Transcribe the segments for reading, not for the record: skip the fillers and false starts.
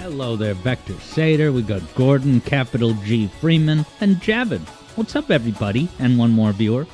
Hello there, Vector Sater. We got Gordon, capital G Freeman, and Javid. What's up, everybody? And one more viewer.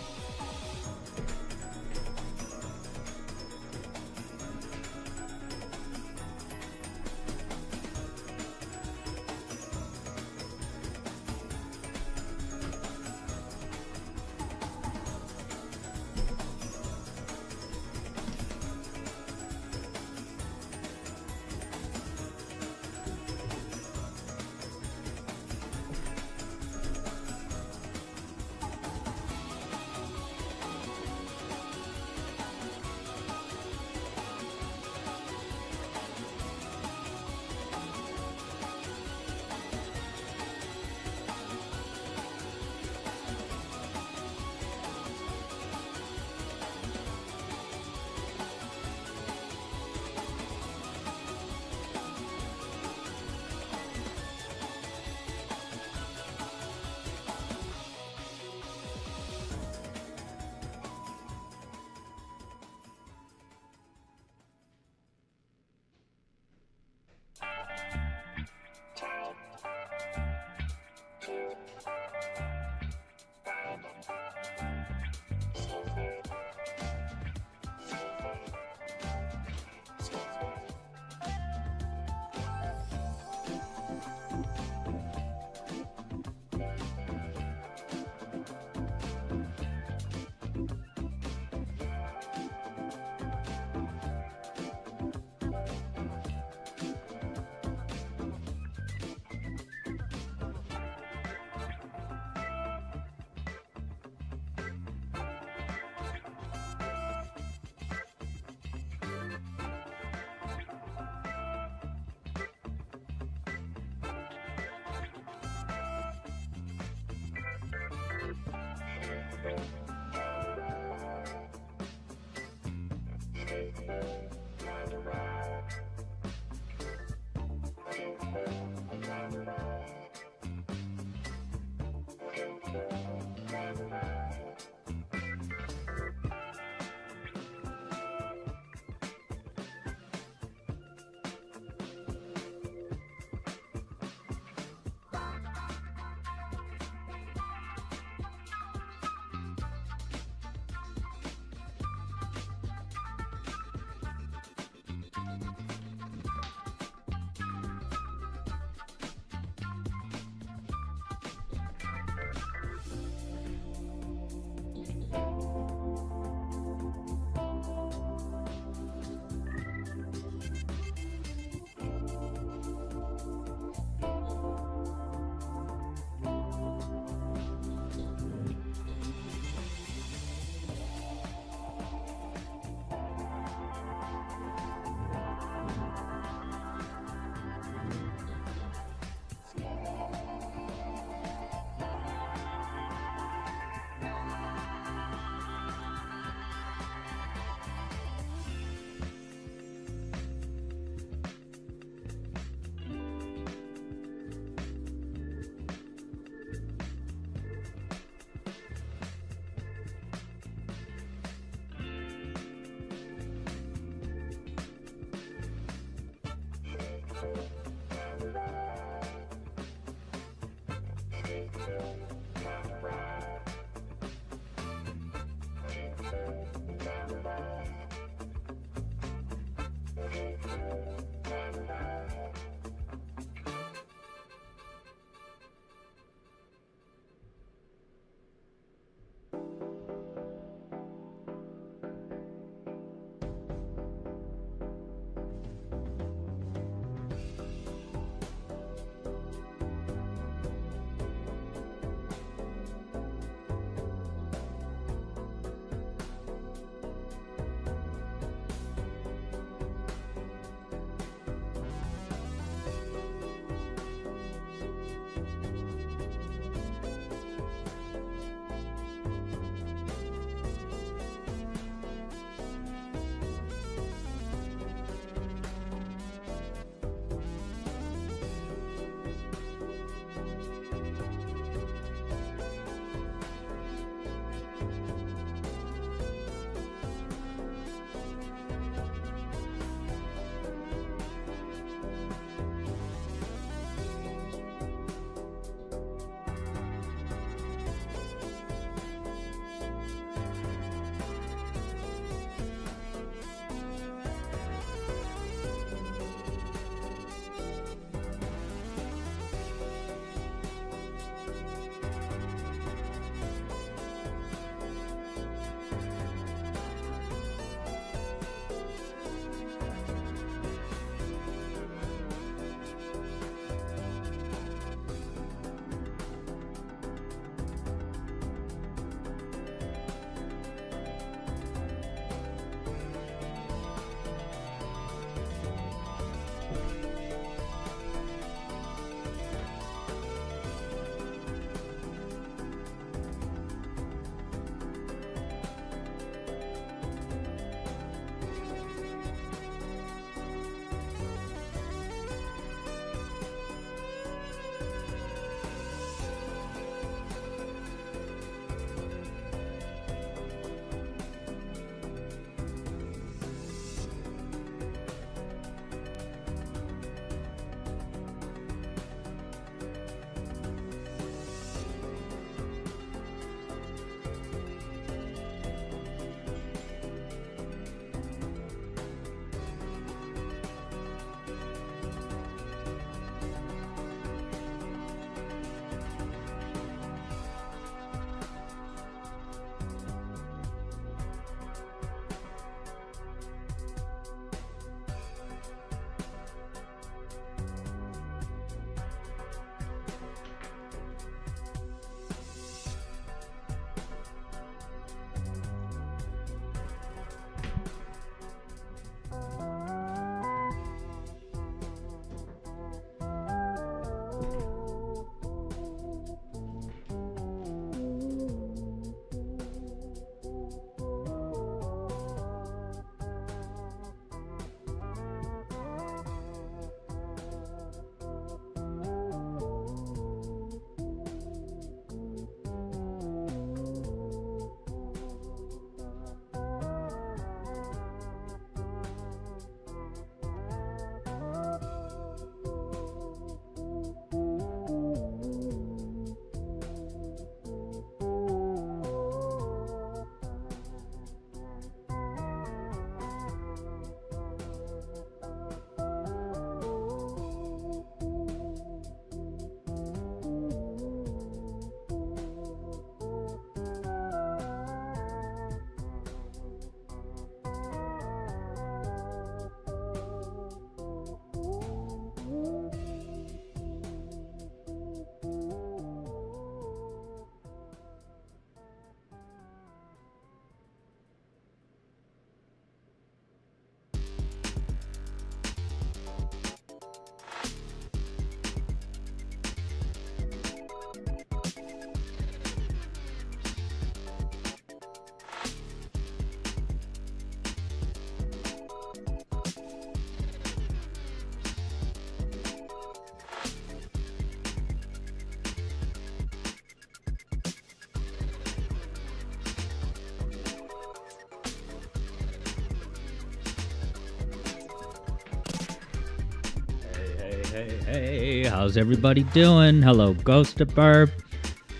Hey, how's everybody doing? Hello, Ghost of Burb.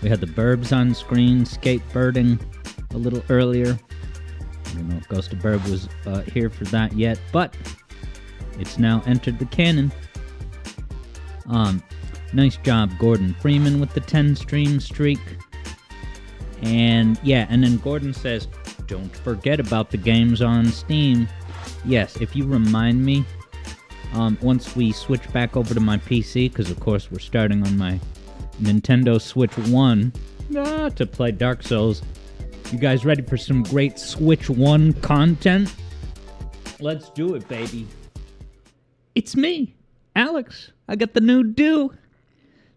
We had the Burbs on screen skateboarding a little earlier. I don't know if Ghost of Burb was here for that yet, but it's now entered the canon. Nice job, Gordon Freeman, with the 10-stream streak. And yeah, and then Gordon says, don't forget about the games on Steam. Yes, if you remind me, once we switch back over to my PC, because of course we're starting on my Nintendo Switch 1 to play Dark Souls. You guys ready for some great Switch 1 content? Let's do it, baby. It's me, Alex. I got the new do.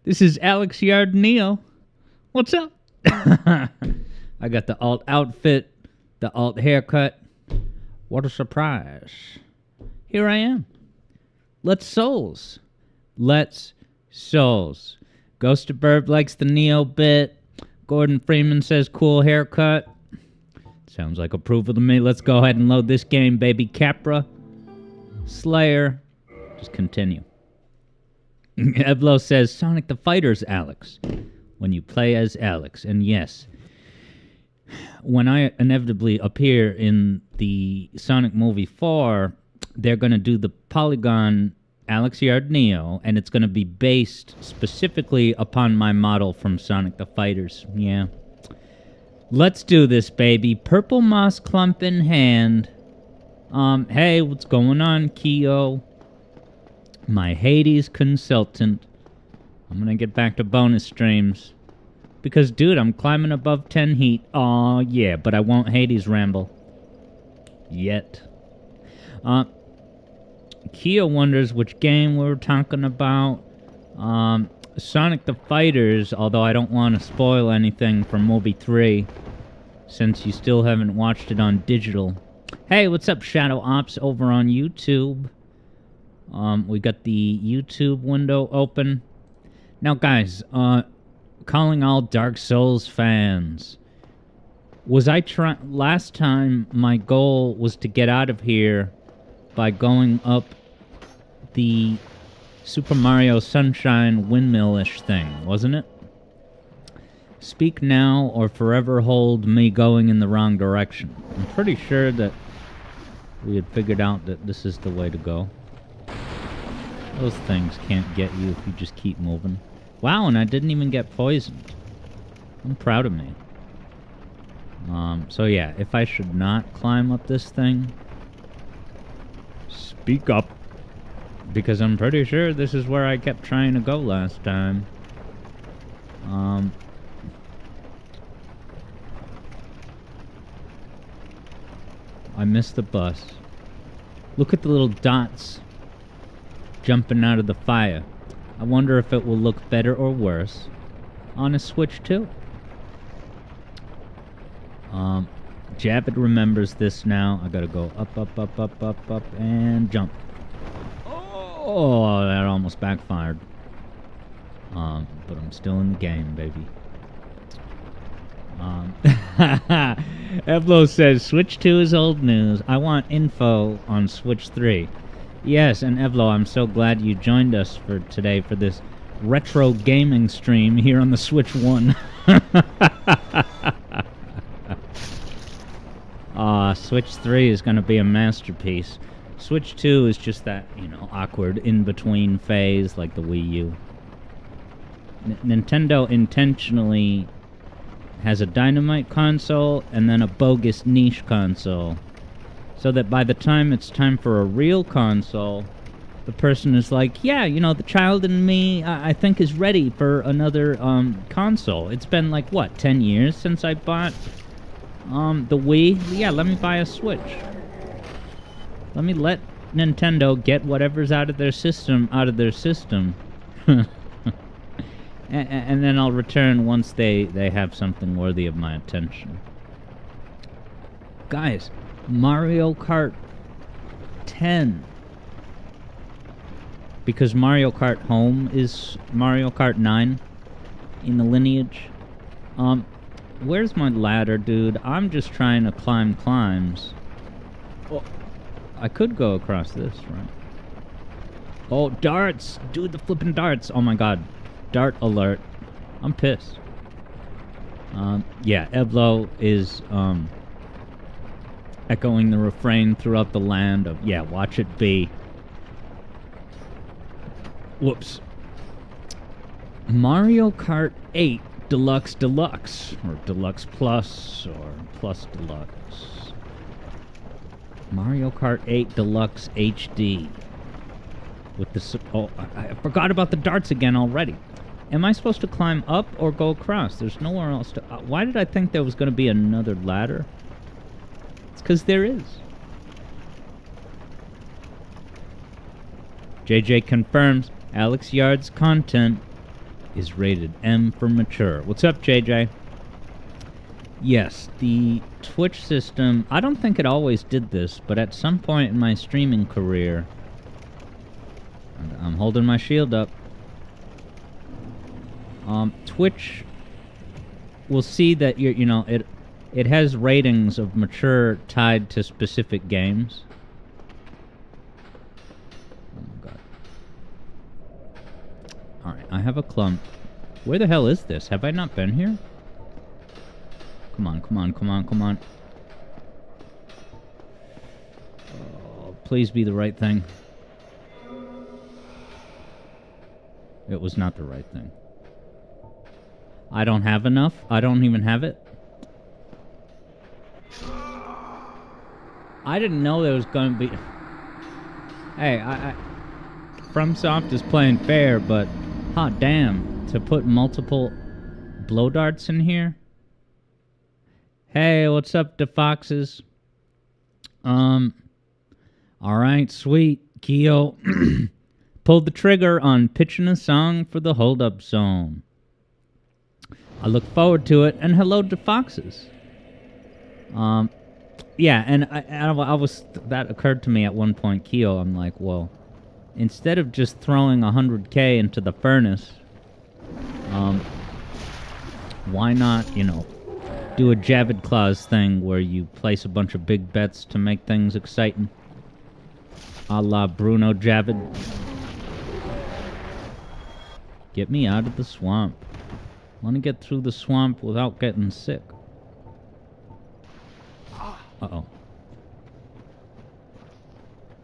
This is Alex Yard Neo. What's up? I got the alt outfit, the alt haircut. What a surprise. Here I am. Let's Souls. Let's Souls. Ghost of Burb likes the Neo bit. Gordon Freeman says cool haircut. Sounds like approval to me. Let's go ahead and load this game, baby. Capra. Slayer. Just continue. Evlo says, Sonic the Fighter's Alex. When you play as Alex. And yes, when I inevitably appear in the Sonic movie 4, they're going to do the Polygon Alex Yard Neo, and it's going to be based specifically upon my model from Sonic the Fighters. Yeah. Let's do this, baby. Purple moss clump in hand. Hey, what's going on, Keo? My Hades consultant. I'm gonna get back to bonus streams. Because, dude, I'm climbing above 10 heat. Aw, yeah, but I won't Hades ramble. Yet. Keo wonders which game we were talking about. Sonic the Fighters, although I don't want to spoil anything from movie 3, since you still haven't watched it on digital. Hey, what's up, Shadow Ops over on YouTube? We got the YouTube window open. Now, guys, calling all Dark Souls fans. Last time, my goal was to get out of here by going up the Super Mario Sunshine windmill-ish thing, wasn't it? Speak now or forever hold me going in the wrong direction. I'm pretty sure that we had figured out that this is the way to go. Those things can't get you if you just keep moving. Wow, and I didn't even get poisoned. I'm proud of me. So yeah, if I should not climb up this thing, speak up. Because I'm pretty sure this is where I kept trying to go last time. I missed the bus. Look at the little dots jumping out of the fire. I wonder if it will look better or worse on a Switch 2. Javid remembers this now. I gotta go up, up, up, up, up, up, and jump. Oh, that almost backfired. But I'm still in the game, baby. Evlo says, Switch 2 is old news. I want info on Switch 3. Yes, and Evlo, I'm so glad you joined us for today for this retro gaming stream here on the Switch 1. Switch 3 is going to be a masterpiece. Switch 2 is just that, awkward in-between phase like the Wii U. Nintendo intentionally has a dynamite console and then a bogus niche console. So that by the time it's time for a real console, the person is like, yeah, the child in me, I think, is ready for another console. It's been, 10 years since I bought the Wii? Yeah, let me buy a Switch. Let me let Nintendo get whatever's out of their system. And then I'll return once they have something worthy of my attention. Guys, Mario Kart 10. Because Mario Kart Home is Mario Kart 9 in the lineage. Where's my ladder, dude? I'm just trying to climb climbs. Oh, I could go across this, right? Oh, darts! Do the flipping darts! Oh my god. Dart alert. I'm pissed. Yeah, Evlo is, echoing the refrain throughout the land of, yeah, watch it be. Whoops. Mario Kart 8 Deluxe Deluxe, or Deluxe Plus, or Plus Deluxe. Mario Kart 8 Deluxe HD. With the... Oh, I forgot about the darts again already. Am I supposed to climb up or go across? There's nowhere else to... why did I think there was going to be another ladder? It's because there is. JJ confirms Alex Yard's content is rated M for mature. What's up, JJ? Yes, the Twitch system... I don't think it always did this, but at some point in my streaming career... I'm holding my shield up. Twitch will see that it has ratings of mature tied to specific games. Oh my god. Alright, I have a clump. Where the hell is this? Have I not been here? Come on, come on, come on, come on. Oh, please be the right thing. It was not the right thing. I don't have enough. I don't even have it. I didn't know there was going to be... Hey, FromSoft is playing fair, but... hot damn. To put multiple blow darts in here? Hey, what's up, the foxes? Alright, sweet. Keo pulled the trigger on pitching a song for the hold-up zone. I look forward to it, and hello to foxes. Yeah, and I was... that occurred to me at one point, Keo. I'm like, well, instead of just throwing 100K into the furnace, why not, do a Javid Claus thing where you place a bunch of big bets to make things exciting? A la Bruno Javid. Get me out of the swamp. I want to get through the swamp without getting sick. Uh-oh.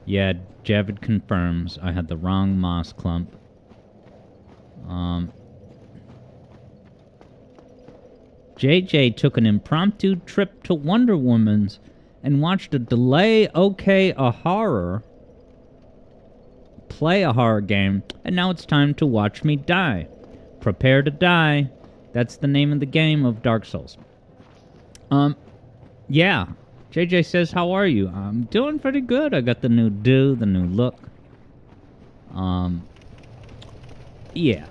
Yeah, Javid confirms I had the wrong moss clump. JJ took an impromptu trip to Wonder Woman's and watched a delay play a horror game, and now it's time to watch me die. Prepare to die. That's the name of the game of Dark Souls. Yeah. JJ says, how are you? I'm doing pretty good. I got the new the new look. Yeah,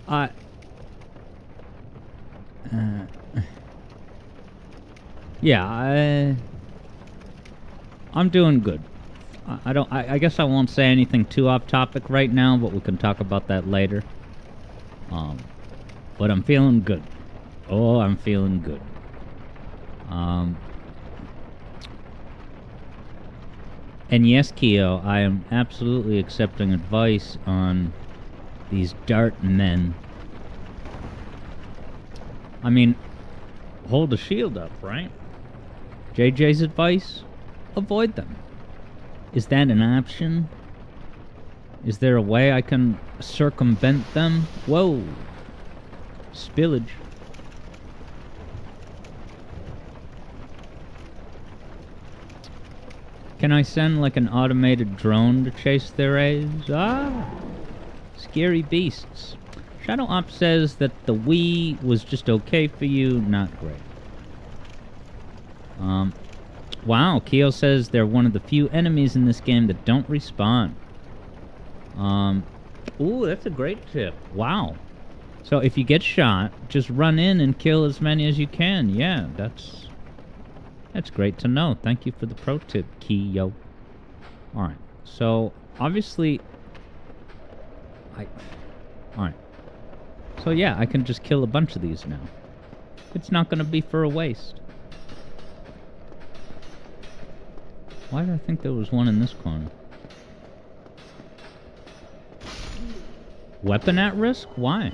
I'm doing good. I guess I won't say anything too off topic right now, but we can talk about that later. But I'm feeling good. Oh, I'm feeling good. And yes, Keo, I am absolutely accepting advice on these dart men. I mean, hold the shield up, right? JJ's advice? Avoid them. Is that an option? Is there a way I can circumvent them? Whoa. Spillage. Can I send like an automated drone to chase their A's? Ah! Scary beasts. Shadow Op says that the Wii was just okay for you, not great. Wow, Keo says they're one of the few enemies in this game that don't respawn. Ooh, that's a great tip. Wow. So if you get shot, just run in and kill as many as you can. Yeah, that's great to know. Thank you for the pro tip, Keo. Alright, so obviously... Alright. So yeah, I can just kill a bunch of these now. It's not going to be for a waste. Why did I think there was one in this corner? Weapon at risk? Why?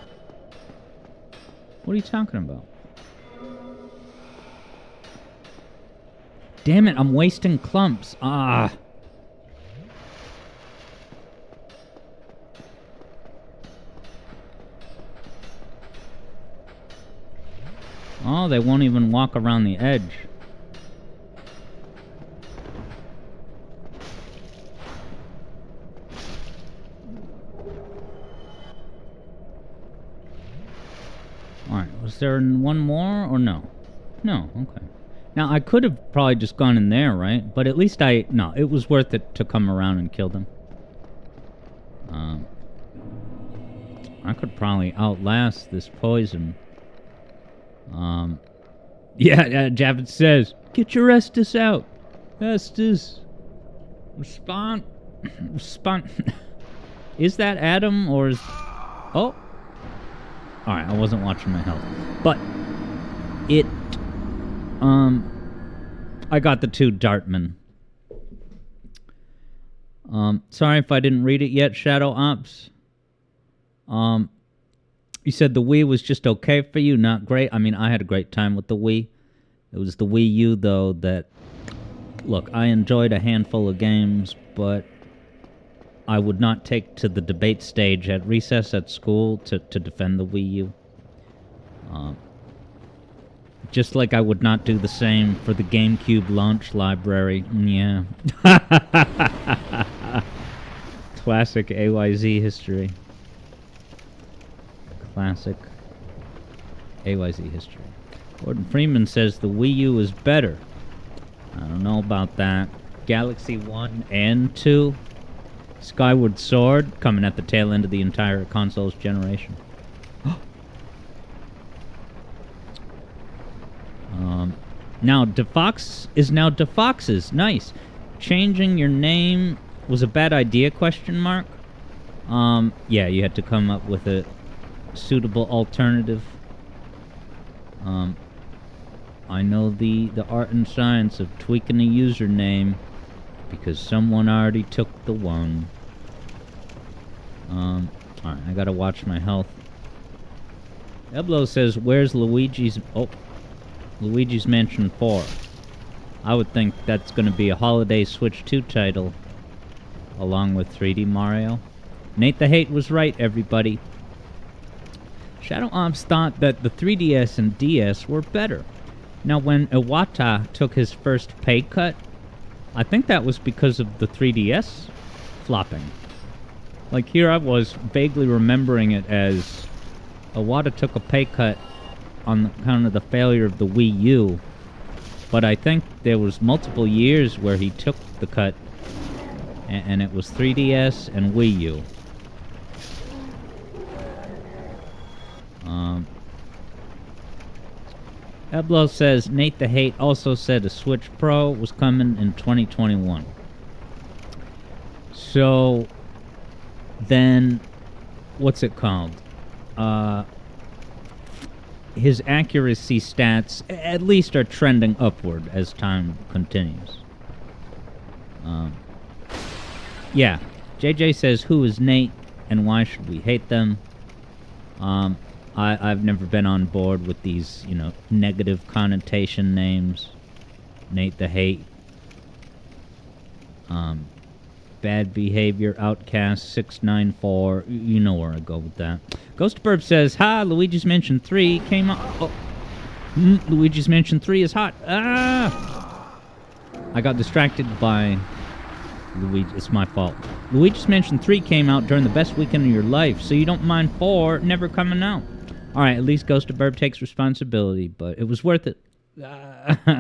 What are you talking about? Damn it, I'm wasting clumps. Ah. Oh, they won't even walk around the edge. Alright, was there one more or no? No, okay. Now, I could have probably just gone in there, right? But at least no, it was worth it to come around and kill them. I could probably outlast this poison. Yeah, Javits says, get your Estus out. Estus. Respond. Respond. Is that Adam or is... Oh. Alright, I wasn't watching my health. But it... I got the 2 Dartmen. Sorry if I didn't read it yet, Shadow Ops. You said the Wii was just okay for you, not great. I mean, I had a great time with the Wii. It was the Wii U, though, that... Look, I enjoyed a handful of games, but I would not take to the debate stage at recess at school to defend the Wii U. Just like I would not do the same for the GameCube launch library. Yeah. Classic AYZ history. Classic AYZ history. Gordon Freeman says the Wii U is better. I don't know about that. Galaxy 1 and 2. Skyward Sword coming at the tail end of the entire console's generation. Now DeFox is now DeFox's. Nice. Changing your name was a bad idea, question mark? Yeah, you had to come up with a suitable alternative. I know the art and science of tweaking a username because someone already took the one. Alright, I gotta watch my health. Eblo says, where's Luigi's... Oh, Luigi's Mansion 4. I would think that's gonna be a holiday Switch 2 title, along with 3D Mario. Nate the Hate was right, everybody. Shadow Ops thought that the 3DS and DS were better. Now, when Iwata took his first pay cut, I think that was because of the 3DS flopping. Like, here I was vaguely remembering it as Iwata took a pay cut on account of the failure of the Wii U, but I think there was multiple years where he took the cut, and it was 3DS and Wii U. Eblo says, Nate the Hate also said a Switch Pro was coming in 2021. So, then, what's it called? His accuracy stats at least are trending upward as time continues. Yeah, JJ says, who is Nate and why should we hate them? I've never been on board with these, you know, negative connotation names. Nate the Hate. Bad Behavior, Outcast, 694. You know where I go with that. Ghost Burp says, ha, Luigi's Mansion 3 came out. Oh. Luigi's Mansion 3 is hot. Ah! I got distracted by Luigi. It's my fault. Luigi's Mansion 3 came out during the best weekend of your life, so you don't mind 4 never coming out. Alright, at least Ghost of Burp takes responsibility, but it was worth it. Yeah,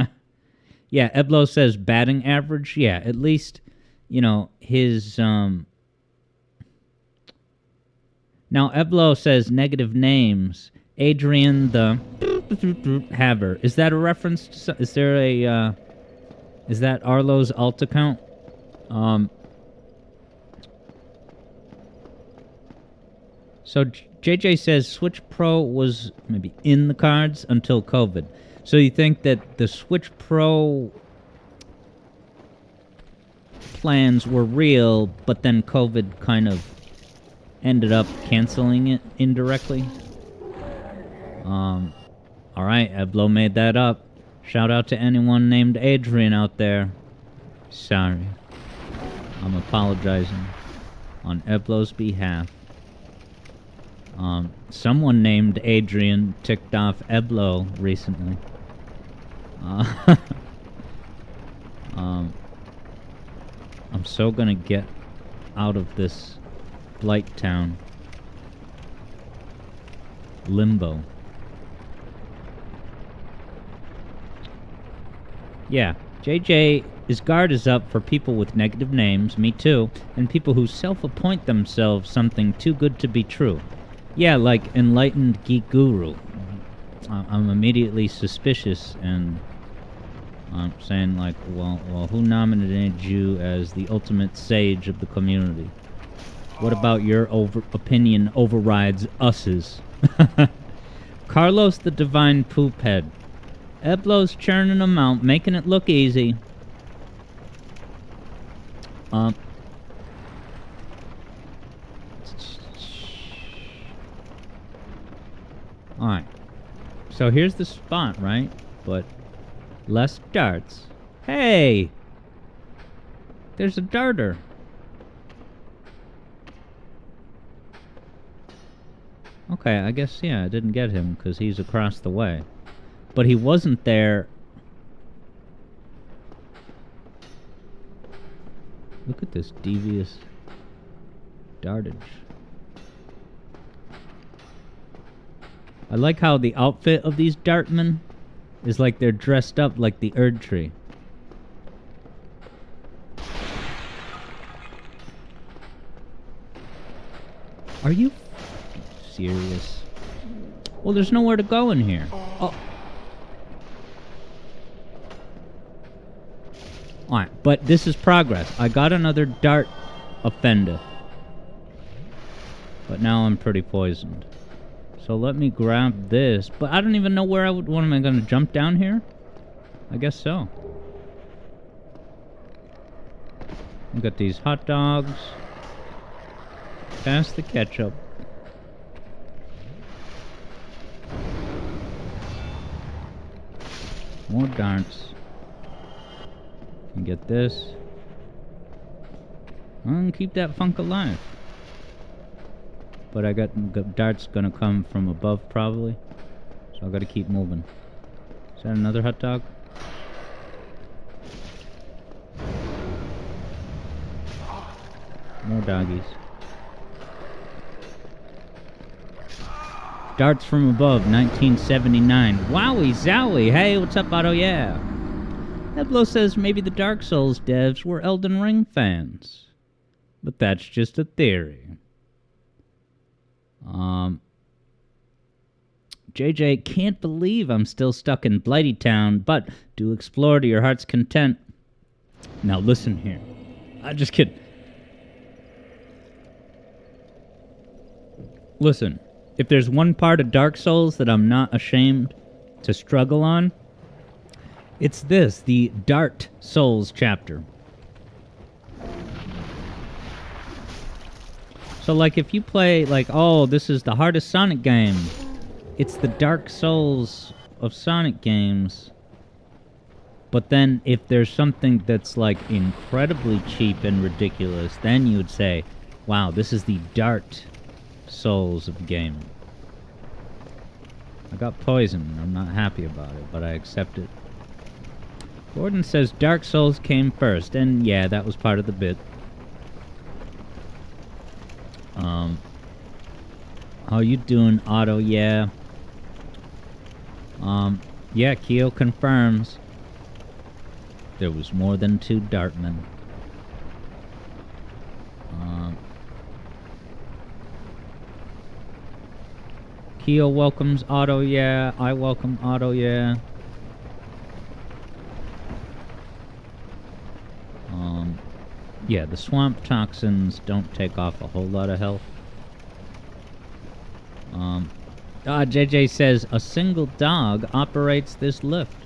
Eblo says batting average. Yeah, at least, you know, his, Now, Eblo says negative names. Adrian the Haver. Is that a reference to... Is there a, Is that Arlo's alt account? So JJ says Switch Pro was maybe in the cards until COVID. So you think that the Switch Pro plans were real, but then COVID kind of ended up canceling it indirectly. Alright, Eblo made that up. Shout out to anyone named Adrian out there. Sorry. I'm apologizing on Eblo's behalf. Someone named Adrian ticked off Eblo recently. I'm so gonna get out of this blight town limbo. Yeah, his guard is up for people with negative names, me too, and people who self-appoint themselves something too good to be true. Yeah, like enlightened geek guru. I'm immediately suspicious, and I'm saying like, well, who nominated you as the ultimate sage of the community? What about your opinion overrides us's? Carlos the Divine Poophead. Eblo's churning them out, making it look easy. Alright. So here's the spot, right? But less darts. Hey! There's a darter. Okay, I guess, yeah, I didn't get him because he's across the way. But he wasn't there. Look at this devious dartage. I like how the outfit of these dartmen is like they're dressed up like the Erd Tree. Are you serious? Well, there's nowhere to go in here. Oh. Alright, but this is progress. I got another dart offender. But now I'm pretty poisoned. So let me grab this. But I don't even know where I would... What, am I going to jump down here? I guess so. We got these hot dogs. Pass the ketchup. More darts. Can get this. And keep that funk alive. But I got darts gonna come from above probably. So I gotta keep moving. Is that another hot dog? More doggies. Darts from above, 1979. Wowie zowie. Hey, what's up, Otto? Yeah. Eblo says maybe the Dark Souls devs were Elden Ring fans. But that's just a theory. JJ, can't believe I'm still stuck in Blighty Town, but do explore to your heart's content. Now listen here. I'm just kidding. Listen, if there's one part of Dark Souls that I'm not ashamed to struggle on, it's this, the Dart Souls chapter. So, like, if you play, like, oh, this is the hardest Sonic game, it's the Dark Souls of Sonic games. But then, if there's something that's, like, incredibly cheap and ridiculous, then you would say, wow, this is the Dart Souls of the game. I got poisoned. I'm not happy about it, but I accept it. Gordon says Dark Souls came first, and yeah, that was part of the bit. How you doing, Otto? Yeah. Yeah, Keo confirms there was more than 2 Dartmen. Keo welcomes Otto, yeah. I welcome Otto, yeah. Yeah, the swamp toxins don't take off a whole lot of health. JJ says a single dog operates this lift.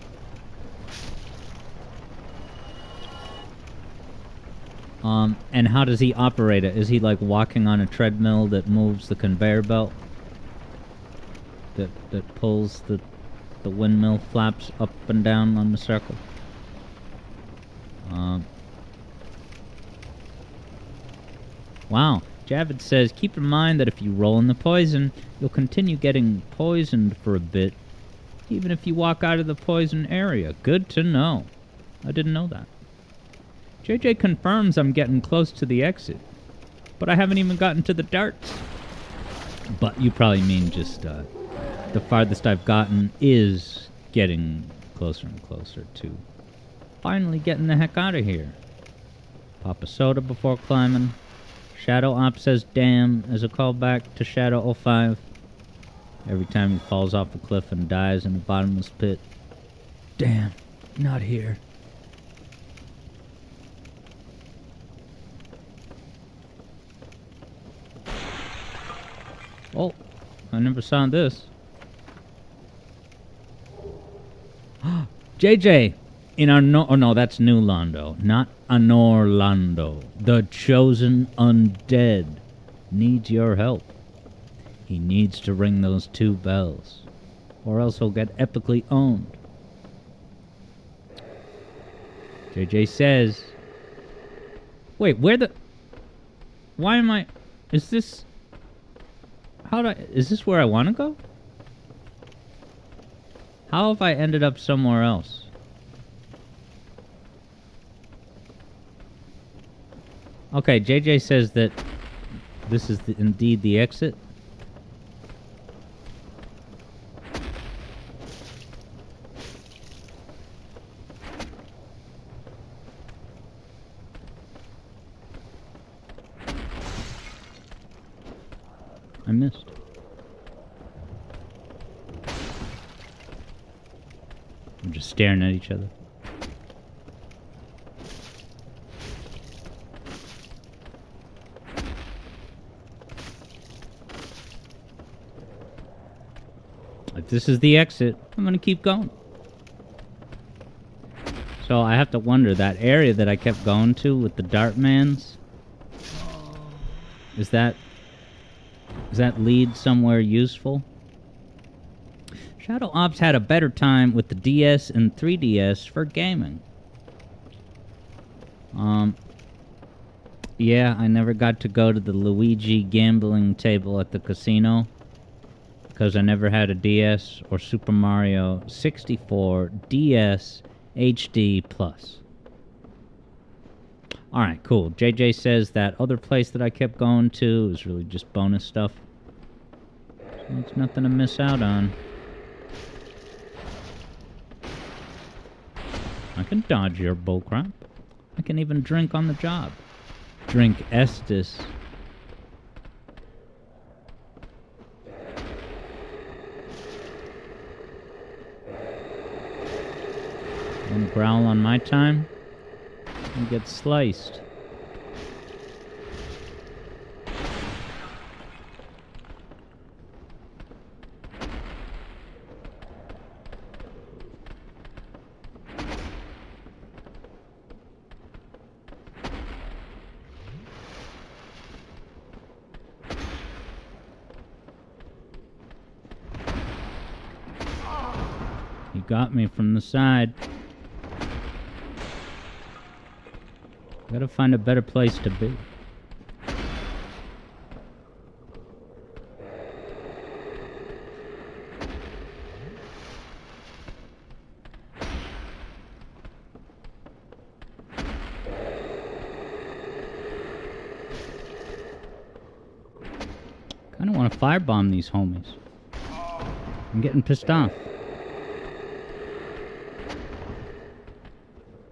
And how does he operate it? Is he like walking on a treadmill that moves the conveyor belt? That pulls the windmill flaps up and down on the circle? Wow. Javid says, keep in mind that if you roll in the poison, you'll continue getting poisoned for a bit, even if you walk out of the poison area. Good to know. I didn't know that. JJ confirms I'm getting close to the exit, but I haven't even gotten to the darts. But you probably mean just the farthest I've gotten is getting closer and closer to finally getting the heck out of here. Pop a soda before climbing. Shadow Op says damn as a callback to Shadow 05. Every time he falls off a cliff and dies in a bottomless pit. Damn, not here. Oh, I never saw this. JJ! In our oh no, that's New Londo, not Anorlando. The chosen undead needs your help. He needs to ring those 2 bells, or else he'll get epically owned. JJ says, wait, where the... Why am I... Is this... How do I... Is this where I want to go? How have I ended up somewhere else? Okay, JJ says that this is indeed the exit. I missed. We're just staring at each other. If this is the exit, I'm gonna keep going. So I have to wonder, that area that I kept going to with the Dartmans, does that lead somewhere useful? Shadow Ops had a better time with the DS and 3DS for gaming. Yeah, I never got to go to the Luigi gambling table at the casino because I never had a DS or Super Mario 64 DS HD Plus. Alright, cool. JJ says that other place that I kept going to is really just bonus stuff. So it's nothing to miss out on. I can dodge your bullcrap. I can even drink on the job. Drink Estus. And growl on my time and get sliced. He got me from the side. Gotta find a better place to be. Kinda wanna firebomb these homies. I'm getting pissed off.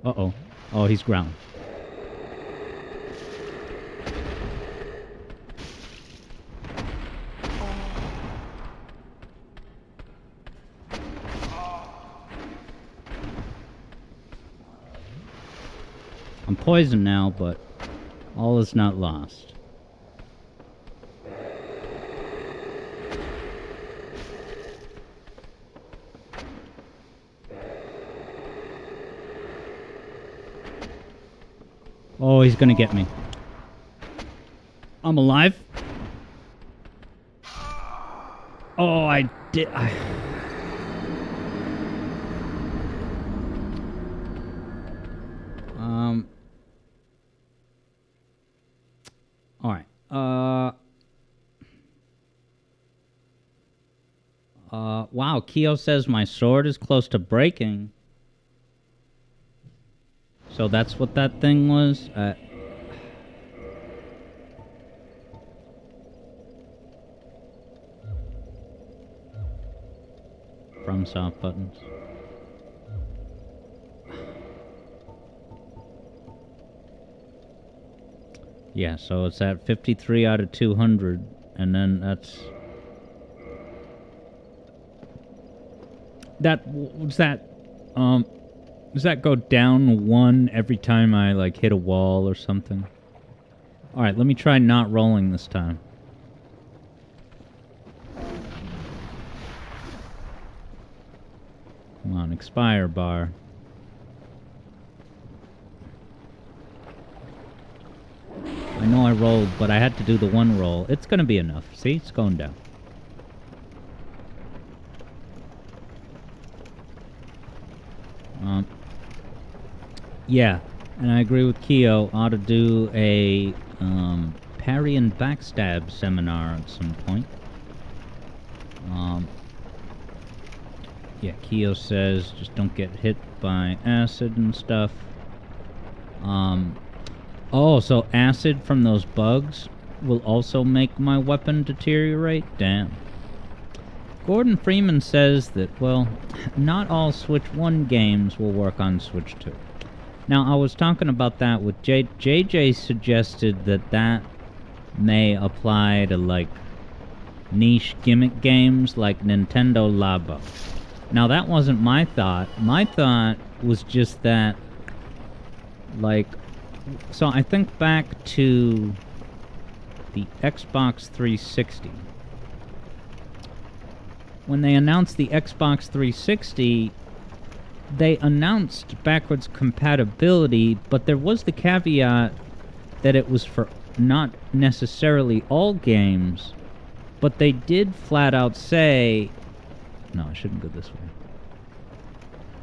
Uh-oh. Oh, he's growling. I'm poisoned now, but all is not lost. Oh, he's gonna get me. I'm alive. Oh, I did. All right. Wow. Keo says my sword is close to breaking. So that's what that thing was. From soft buttons. Yeah, so it's at 53 out of 200, and then that's... Does that go down 1 every time I, like, hit a wall or something? Alright, let me try not rolling this time. Come on, expire bar. I know I rolled, but I had to do the 1 roll. It's gonna be enough. See? It's going down. Yeah, and I agree with Keo. Ought to do a parry and backstab seminar at some point. Yeah, Keo says just don't get hit by acid and stuff. Oh, so acid from those bugs will also make my weapon deteriorate? Damn. Gordon Freeman says that, well, not all Switch 1 games will work on Switch 2. Now, I was talking about that with JJ suggested that may apply to, like, niche gimmick games like Nintendo Labo. Now, that wasn't my thought. My thought was just that, like... So, I think back to the Xbox 360. When they announced the Xbox 360... they announced backwards compatibility, but there was the caveat that it was for not necessarily all games, but they did flat out say... No, I shouldn't go this way.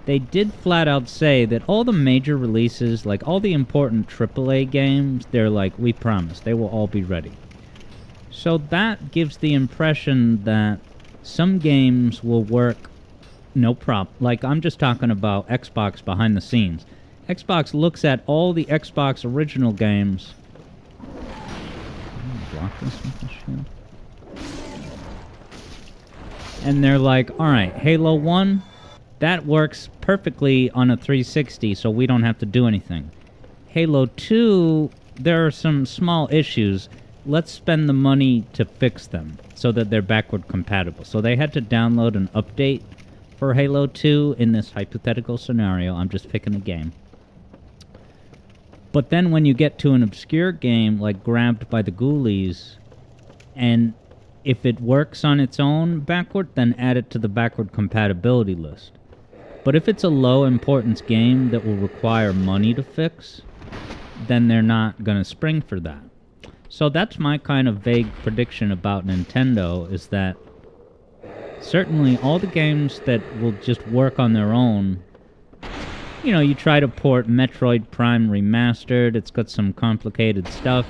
They did flat out say that all the major releases, like all the important AAA games, they're like, we promise, they will all be ready. So that gives the impression that some games will work no problem. Like, I'm just talking about Xbox behind the scenes. Xbox looks at all the Xbox original games. Block this with the shield. And they're like, alright, Halo 1, that works perfectly on a 360, so we don't have to do anything. Halo 2, there are some small issues. Let's spend the money to fix them so that they're backward compatible. So they had to download an update for Halo 2 in this hypothetical scenario. I'm just picking a game. But then when you get to an obscure game like Grabbed by the Ghoulies, and if it works on its own backward, then add it to the backward compatibility list. But if it's a low importance game that will require money to fix, then they're not going to spring for that. So that's my kind of vague prediction about Nintendo, is that certainly all the games that will just work on their own, you know, you try to port Metroid Prime Remastered, it's got some complicated stuff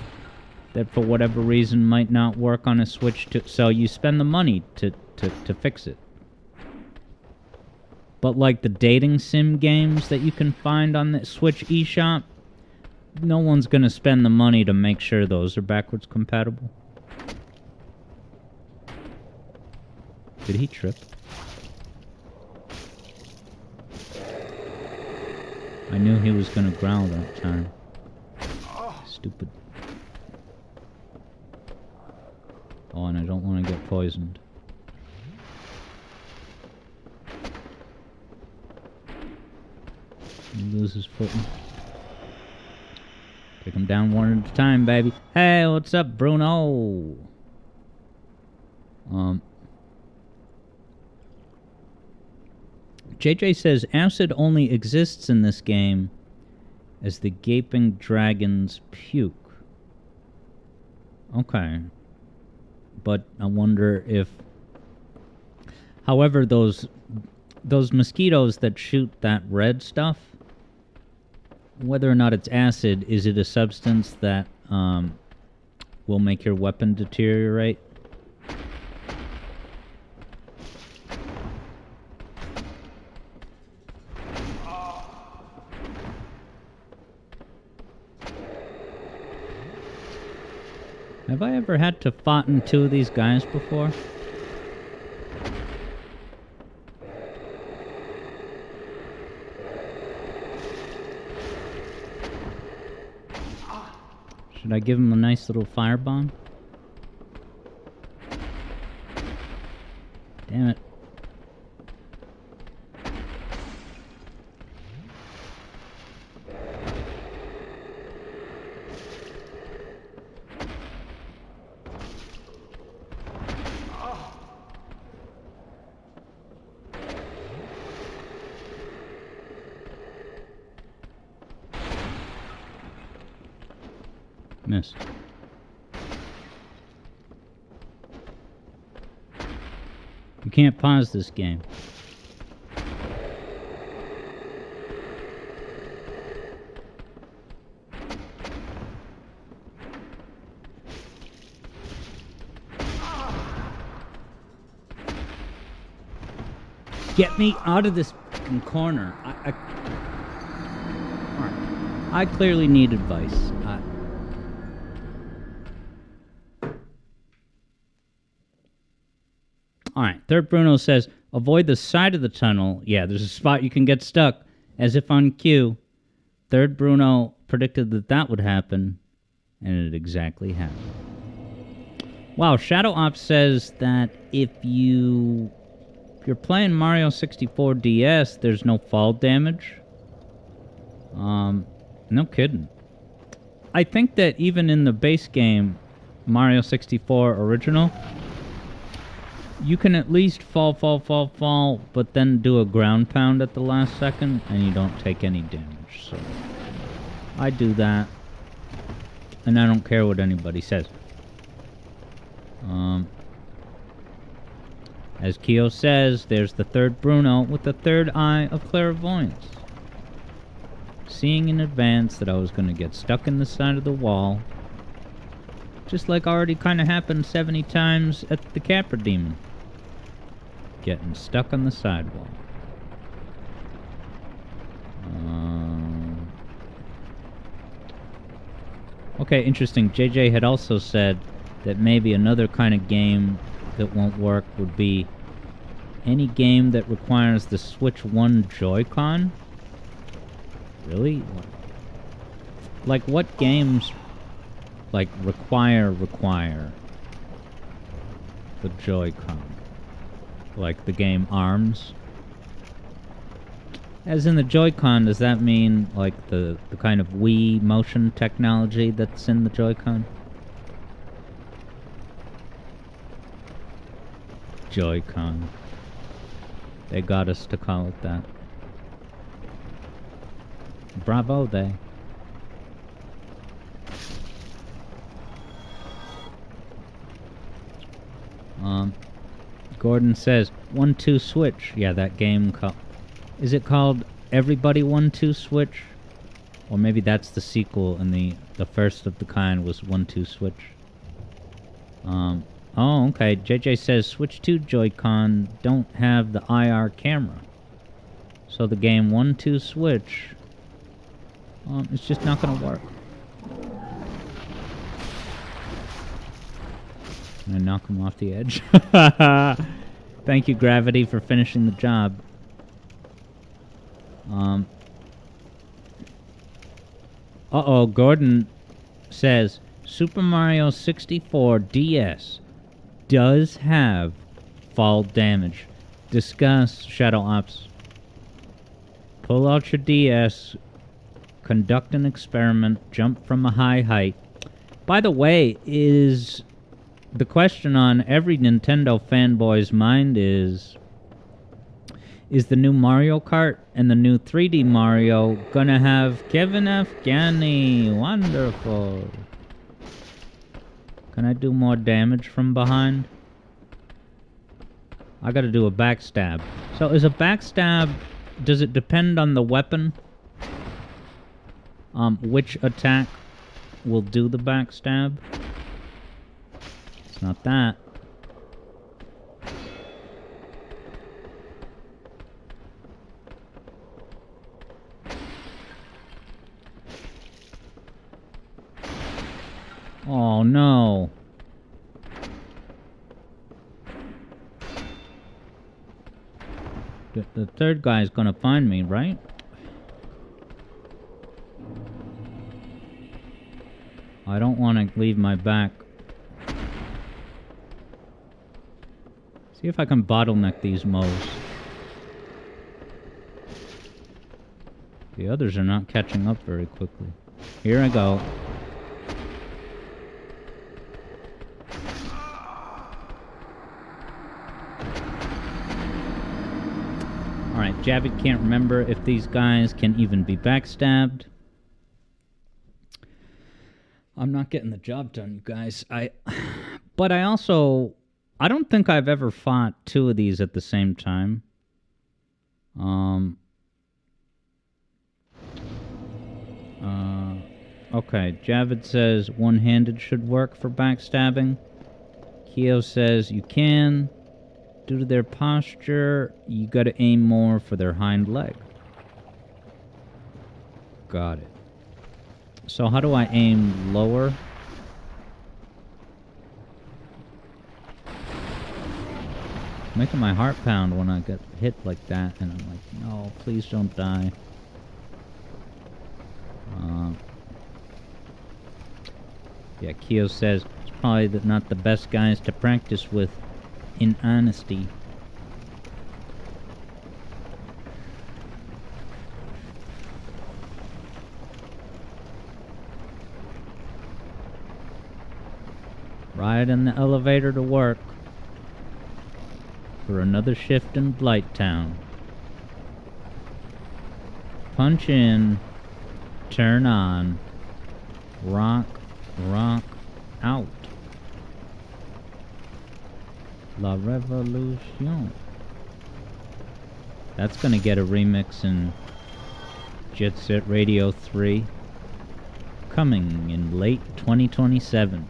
that for whatever reason might not work on a Switch 2, so you spend the money to fix it. But like the dating sim games that you can find on the Switch eShop, no one's gonna spend the money to make sure those are backwards compatible. Did he trip? I knew he was gonna growl that time. Stupid. Oh, and I don't want to get poisoned. He loses footing. Take him down one at a time, baby. Hey, what's up, Bruno? JJ says acid only exists in this game as the gaping dragons puke. Okay. But I wonder if... However, those mosquitoes that shoot that red stuff, whether or not it's acid, is it a substance that will make your weapon deteriorate? Have I ever had to fight in 2 of these guys before? Should I give him a nice little firebomb? Damn it. Missed. You can't pause this game. Get me out of this fucking corner. I clearly need advice. Alright, Third Bruno says, avoid the side of the tunnel. Yeah, there's a spot you can get stuck, as if on cue. Third Bruno predicted that would happen, and it exactly happened. Wow, Shadow Ops says that if you're playing Mario 64 DS, there's no fall damage. No kidding. I think that even in the base game, Mario 64 original, you can at least fall, but then do a ground pound at the last second, and you don't take any damage. So, I do that, and I don't care what anybody says. As Kyo says, there's the third Bruno with the third eye of clairvoyance. Seeing in advance that I was going to get stuck in the side of the wall, just like already kind of happened 70 times at the Capra Demon. Getting stuck on the sidewall. Okay, interesting. JJ had also said that maybe another kind of game that won't work would be any game that requires the Switch 1 Joy-Con. Really? Like, what games, like, require the Joy-Con? Like the game ARMS? As in the Joy-Con, does that mean, like, the kind of Wii motion technology that's in the Joy-Con? Joy-Con. They got us to call it that. Bravo, they. Gordon says, 1-2 Switch. Yeah, that game is it called Everybody 1-2 Switch? Or maybe that's the sequel and the first of the kind was 1-2 Switch. Oh, okay. JJ says Switch 2 Joy-Con don't have the IR camera. So the game 1-2 Switch, it's just not gonna work. Can I knock him off the edge? Thank you, Gravity, for finishing the job. Uh-oh, Gordon says, Super Mario 64 DS does have fall damage. Discuss, Shadow Ops. Pull out your DS, conduct an experiment, jump from a high height. By the way, the question on every Nintendo fanboy's mind is Is the new Mario Kart and the new 3D Mario gonna have Kevin Afghani? Wonderful. Can I do more damage from behind? I gotta do a backstab. So is a backstab... Does it depend on the weapon? Which attack will do the backstab? It's not that. Oh no. The third guy's gonna find me, right? I don't want to leave my back. See if I can bottleneck these mows. The others are not catching up very quickly. Here I go. Alright, Javid can't remember if these guys can even be backstabbed. I'm not getting the job done, you guys. But I don't think I've ever fought two of these at the same time. Okay, Javid says one-handed should work for backstabbing. Keo says you can. Due to their posture, you gotta aim more for their hind leg. Got it. So how do I aim lower? Making my heart pound when I get hit like that, and I'm like, no, please don't die. Yeah, Keo says it's probably not the best guys to practice with, in honesty. Ride in the elevator to work for another shift in Blighttown. Punch in, turn on, rock out. La Revolution. That's gonna get a remix in Jet Set Radio 3. Coming in late 2027.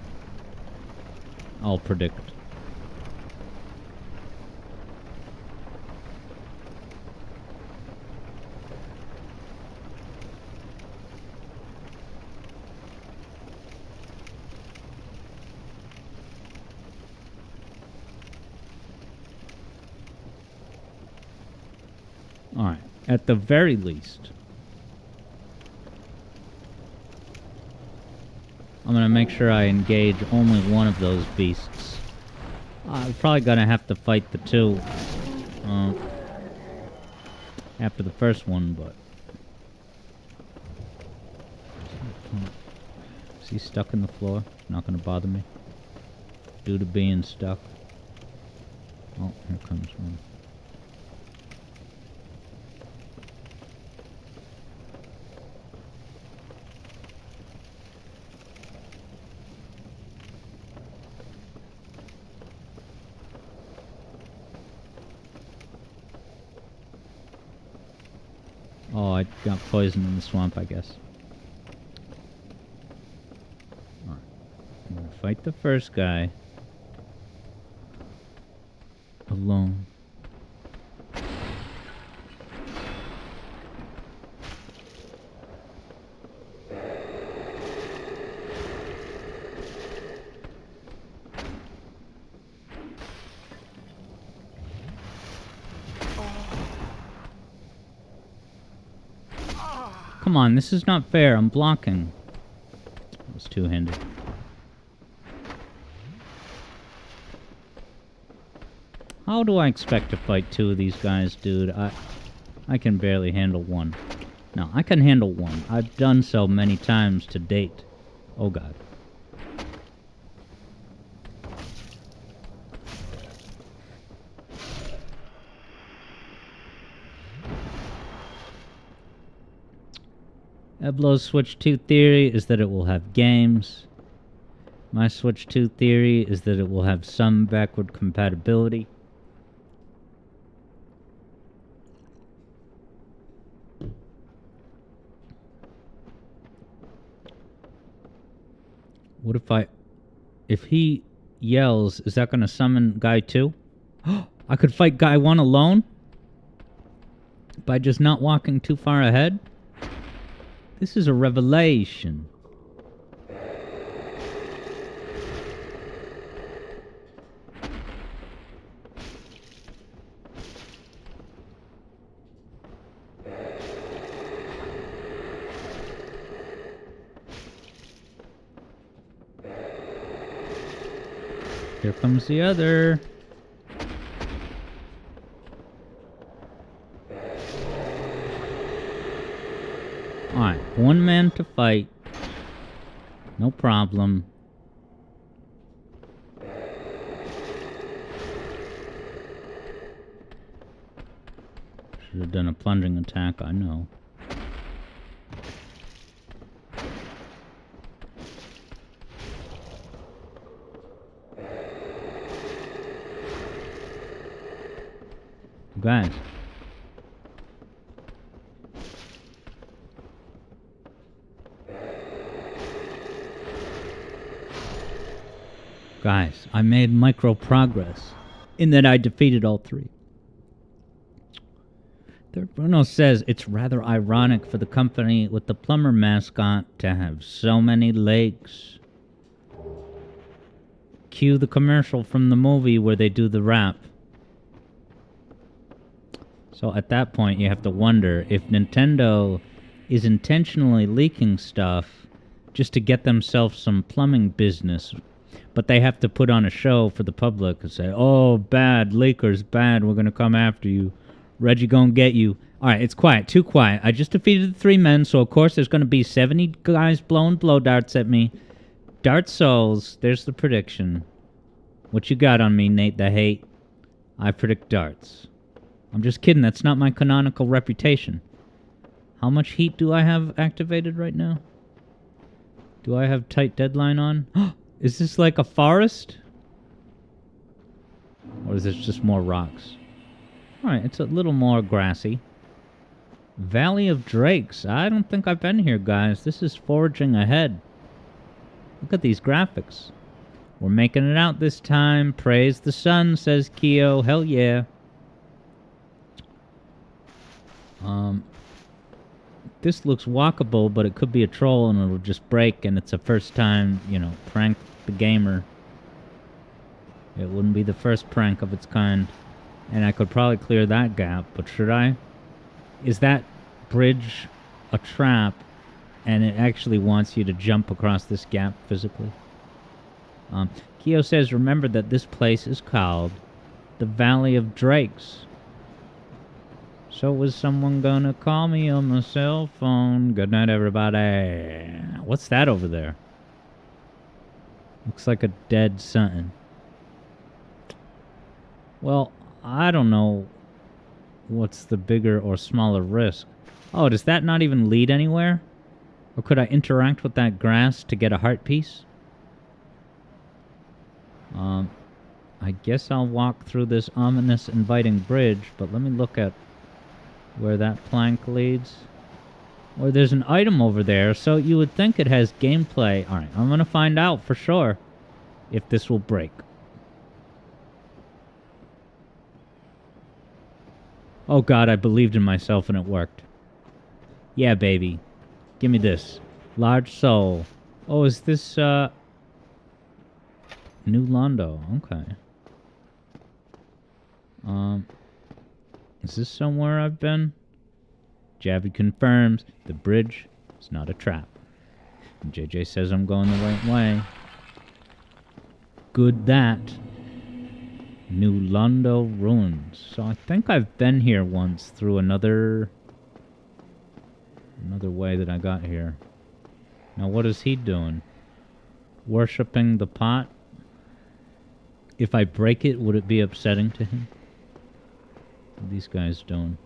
I'll predict. Alright, at the very least, I'm gonna make sure I engage only one of those beasts. I'm probably gonna have to fight the two after the first one, but... Is he stuck in the floor? Not gonna bother me. Due to being stuck. Oh, here comes one. Oh, I got poisoned in the swamp, I guess. Alright. I'm gonna fight the first guy. Alone. Come on, this is not fair. I'm blocking. That was two-handed. How do I expect to fight two of these guys, dude? I can barely handle one. No, I can handle one. I've done so many times to date. Oh god. Eblo's Switch 2 theory is that it will have games. My Switch 2 theory is that it will have some backward compatibility. What if he yells, is that going to summon Guy 2? I could fight Guy 1 alone? By just not walking too far ahead? This is a revelation. Here comes the other. Alright, one man to fight. No problem. Should have done a plunging attack, I know. Guys. Guys, I made micro progress in that I defeated all three. Third Bruno says it's rather ironic for the company with the plumber mascot to have so many legs. Cue the commercial from the movie where they do the rap. So at that point you have to wonder if Nintendo is intentionally leaking stuff just to get themselves some plumbing business. But they have to put on a show for the public and say, oh, bad, leakers, bad, we're going to come after you. Reggie gonna get you. Alright, it's quiet, too quiet. I just defeated the three men, so of course there's going to be 70 guys blowing blow darts at me. Dart souls, there's the prediction. What you got on me, Nate the Hate? I predict darts. I'm just kidding, that's not my canonical reputation. How much heat do I have activated right now? Do I have tight deadline on? Is this like a forest? Or is this just more rocks? Alright, it's a little more grassy. Valley of Drakes. I don't think I've been here, guys. This is forging ahead. Look at these graphics. We're making it out this time. Praise the sun, says Keo. Hell yeah. This looks walkable, but it could be a troll and it'll just break, and it's a first time, you know, prank the gamer. It wouldn't be the first prank of its kind. And I could probably clear that gap, but should I? Is that bridge a trap, and it actually wants you to jump across this gap physically? Keo says, remember that this place is called the Valley of Drakes. So was someone gonna call me on my cell phone? Good night, everybody. What's that over there? Looks like a dead something. Well, I don't know what's the bigger or smaller risk. Oh, does that not even lead anywhere? Or could I interact with that grass to get a heart piece? I guess I'll walk through this ominous, inviting bridge, but let me look at where that plank leads. Or there's an item over there, so you would think it has gameplay. Alright, I'm gonna find out for sure if this will break. Oh god, I believed in myself and it worked. Yeah, baby. Give me this. Large soul. Oh, is this, New Londo. Okay. Is this somewhere I've been? Javi confirms the bridge is not a trap. And JJ says I'm going the right way. Good that. New Londo Ruins. So I think I've been here once through another way that I got here. Now what is he doing? Worshipping the pot? If I break it, would it be upsetting to him? What are these guys doing?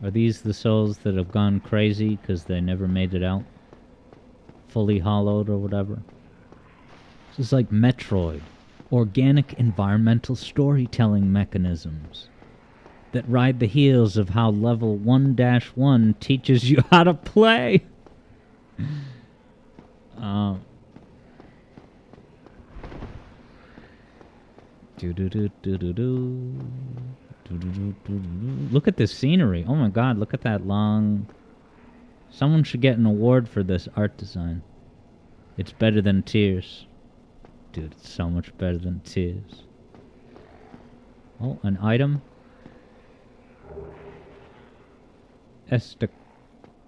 Are these the souls that have gone crazy because they never made it out? Fully hollowed or whatever? This is like Metroid. Organic environmental storytelling mechanisms that ride the heels of how level 1-1 teaches you how to play. Look at this scenery. Oh my god, look at that long... Someone should get an award for this art design. It's better than Tears. Dude, it's so much better than Tears. Oh, an item. Estes.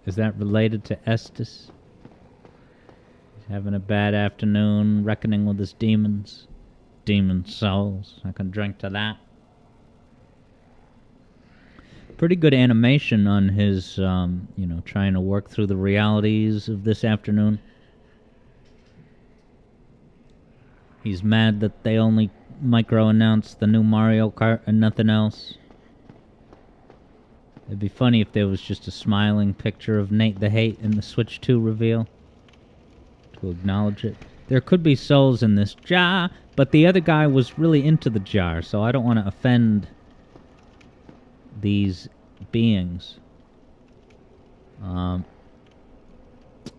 Is that related to Estes? He's having a bad afternoon, reckoning with his demons. Demon souls. I can drink to that. Pretty good animation on his, trying to work through the realities of this afternoon. He's mad that they only micro-announced the new Mario Kart and nothing else. It'd be funny if there was just a smiling picture of Nate the Hate in the Switch 2 reveal to acknowledge it. There could be souls in this jar, but the other guy was really into the jar, so I don't want to offend these beings.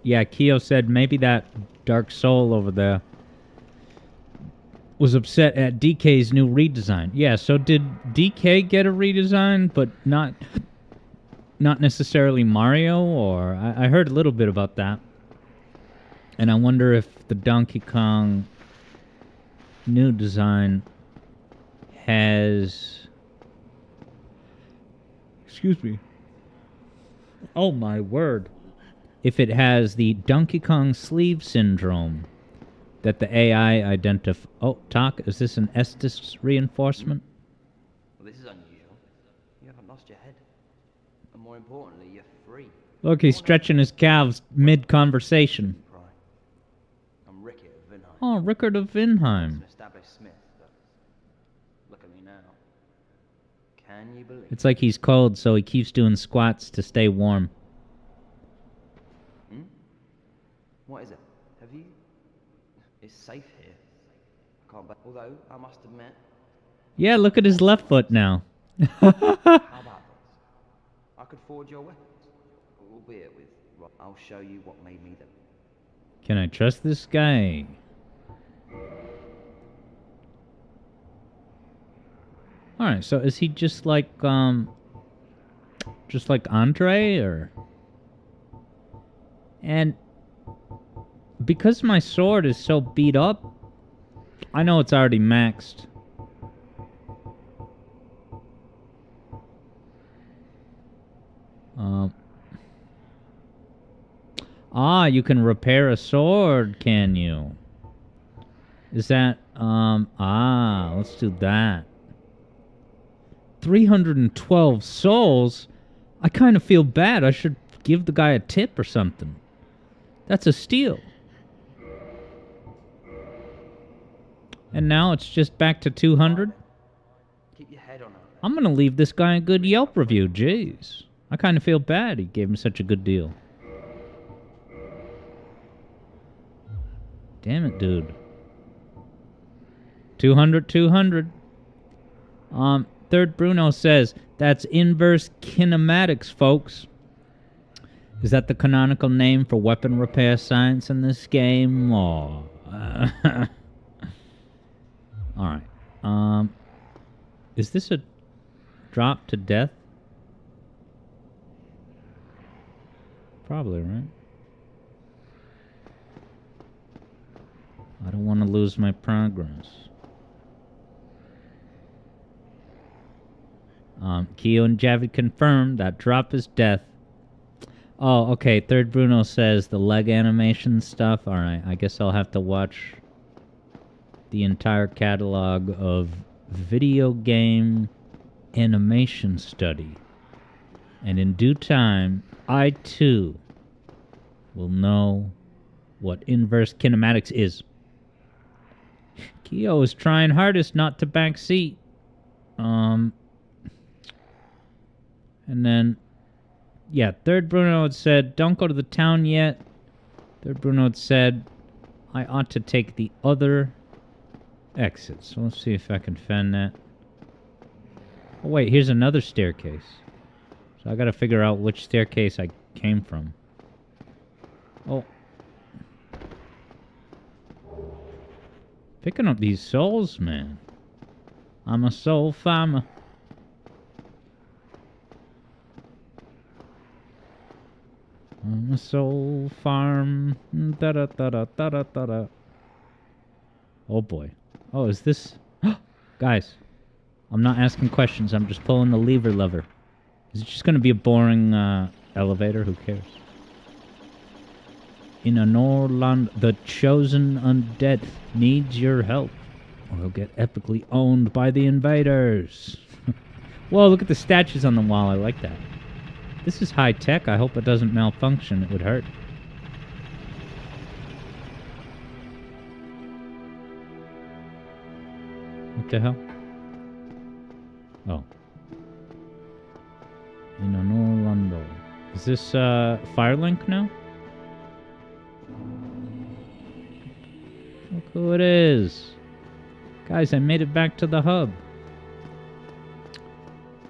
Yeah, Kyo said maybe that dark soul over there was upset at DK's new redesign. Yeah, so did DK get a redesign, but not necessarily Mario? Or I heard a little bit about that. And I wonder if the Donkey Kong new design has... Excuse me. Oh my word. If it has the Donkey Kong sleeve syndrome that the AI identify... Oh, Talk, is this an Estes reinforcement? Well, this is unusual. You haven't lost your head. And more importantly, you're free. Look, he's stretching his calves mid-conversation. I'm Rickard of Vinheim. Oh, Rickard of Vinheim. Some established smith, but look at me now. Can you believe? It's like he's cold, so he keeps doing squats to stay warm. What is it? Have you... It's safe here. I can't... Although, I must admit... Yeah, look at his left foot now. How about this? I could forge your weapons. Albeit with... I'll show you what made me them. Can I trust this guy? Alright, so is he just like Andre, or... And... because my sword is so beat up, I know it's already maxed. You can repair a sword, can you? Is that, let's do that. 312 souls? I kind of feel bad. I should give the guy a tip or something. That's a steal. And now it's just back to 200? Keep your head on her. I'm gonna leave this guy a good Yelp review, jeez. I kind of feel bad he gave him such a good deal. Damn it, dude. 200, 200. Third Bruno says, that's inverse kinematics, folks. Is that the canonical name for weapon repair science in this game? Oh. Alright. Is this a drop to death? Probably, right? I don't want to lose my progress. Keo and Javid confirmed that drop is death. Oh, okay. Third Bruno says the leg animation stuff. Alright, I guess I'll have to watch the entire catalog of video game animation study. And in due time, I too will know what inverse kinematics is. Keo is trying hardest not to backseat. And then Yeah, third Bruno had said, don't go to the town yet. Third Bruno had said, I ought to take the other exit. So let's see if I can find that. Oh, wait, here's another staircase. So I gotta figure out which staircase I came from. Oh. Picking up these souls, man. I'm a soul farmer. I'm a soul farm. Da da da da da da da da. Oh boy. Oh, is this... Guys, I'm not asking questions. I'm just pulling the lever. Is it just going to be a boring elevator? Who cares? In an Orland, the chosen undead needs your help, or he'll get epically owned by the invaders. Whoa, look at the statues on the wall. I like that. This is high tech. I hope it doesn't malfunction. It would hurt. What the hell? Oh. In an Orlando. Is this Firelink now? Look who it is. Guys, I made it back to the hub.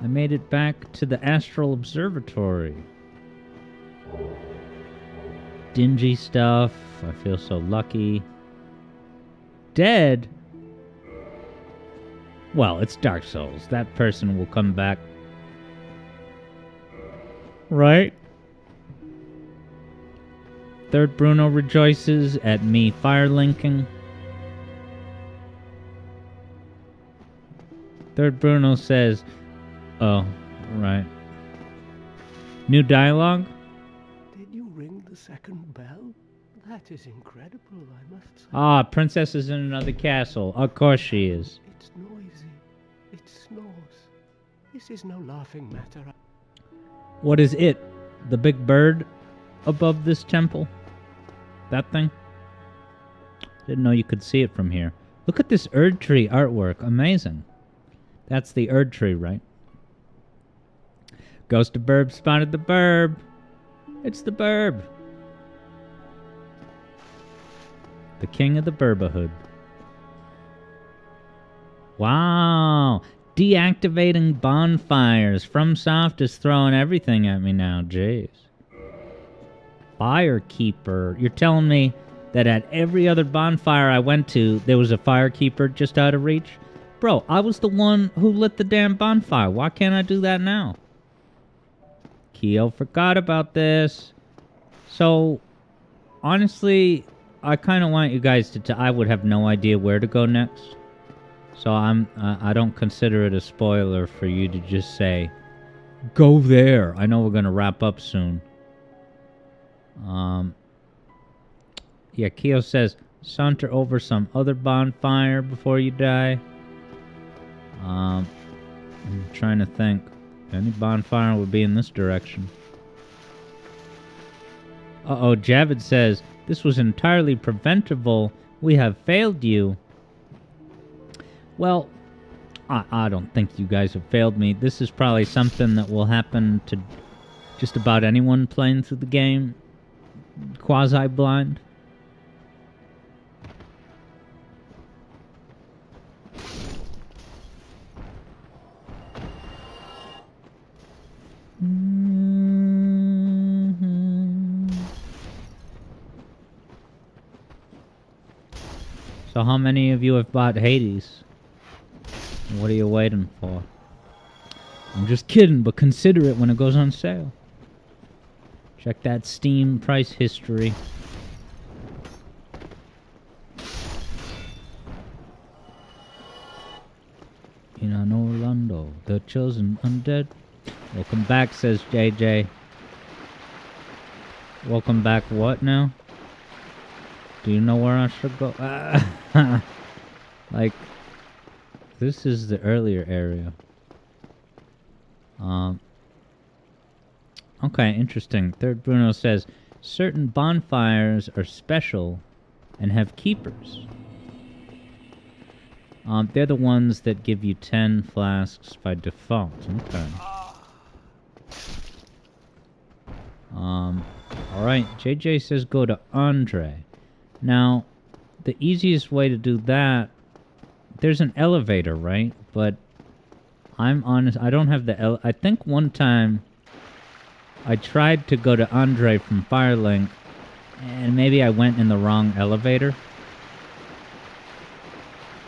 I made it back to the Astral Observatory. Dingy stuff. I feel so lucky. Dead? Well, it's Dark Souls. That person will come back. Right? Third Bruno rejoices at me firelinking. Third Bruno says, oh, right. New dialogue? Did you ring the second bell? That is incredible, I must say. Ah, Princess is in another castle. Of course she is. It's noisy. It snores. This is no laughing matter. What is it? The big bird above this temple? That thing? Didn't know you could see it from here. Look at this Erd Tree artwork. Amazing. That's the Erd Tree, right? Ghost of Burb spotted the burb. It's the burb. The king of the burbahood. Wow. Deactivating bonfires. FromSoft is throwing everything at me now. Jeez. Firekeeper. You're telling me that at every other bonfire I went to, there was a firekeeper just out of reach? Bro, I was the one who lit the damn bonfire. Why can't I do that now? Keo forgot about this. So, honestly, I kind of want you guys to... I would have no idea where to go next. So I don't consider it a spoiler for you to just say, go there. I know we're going to wrap up soon. Yeah, Keo says, saunter over some other bonfire before you die. I'm trying to think. Any bonfire would be in this direction. Uh-oh, Javid says, this was entirely preventable. We have failed you. Well, I don't think you guys have failed me. This is probably something that will happen to just about anyone playing through the game. Quasi-blind. So how many of you have bought Hades? What are you waiting for? I'm just kidding, but consider it when it goes on sale. Check that Steam price history. In an Orlando, the chosen undead. Welcome back, says JJ. Welcome back what now? Do you know where I should go? Like, this is the earlier area. Okay, interesting. Third Bruno says, certain bonfires are special and have keepers. They're the ones that give you 10 flasks by default. Okay. right, JJ says go to Andre. Now, the easiest way to do that, there's an elevator, right? But I'm honest, I don't have the I think one time I tried to go to Andre from Firelink, and maybe I went in the wrong elevator.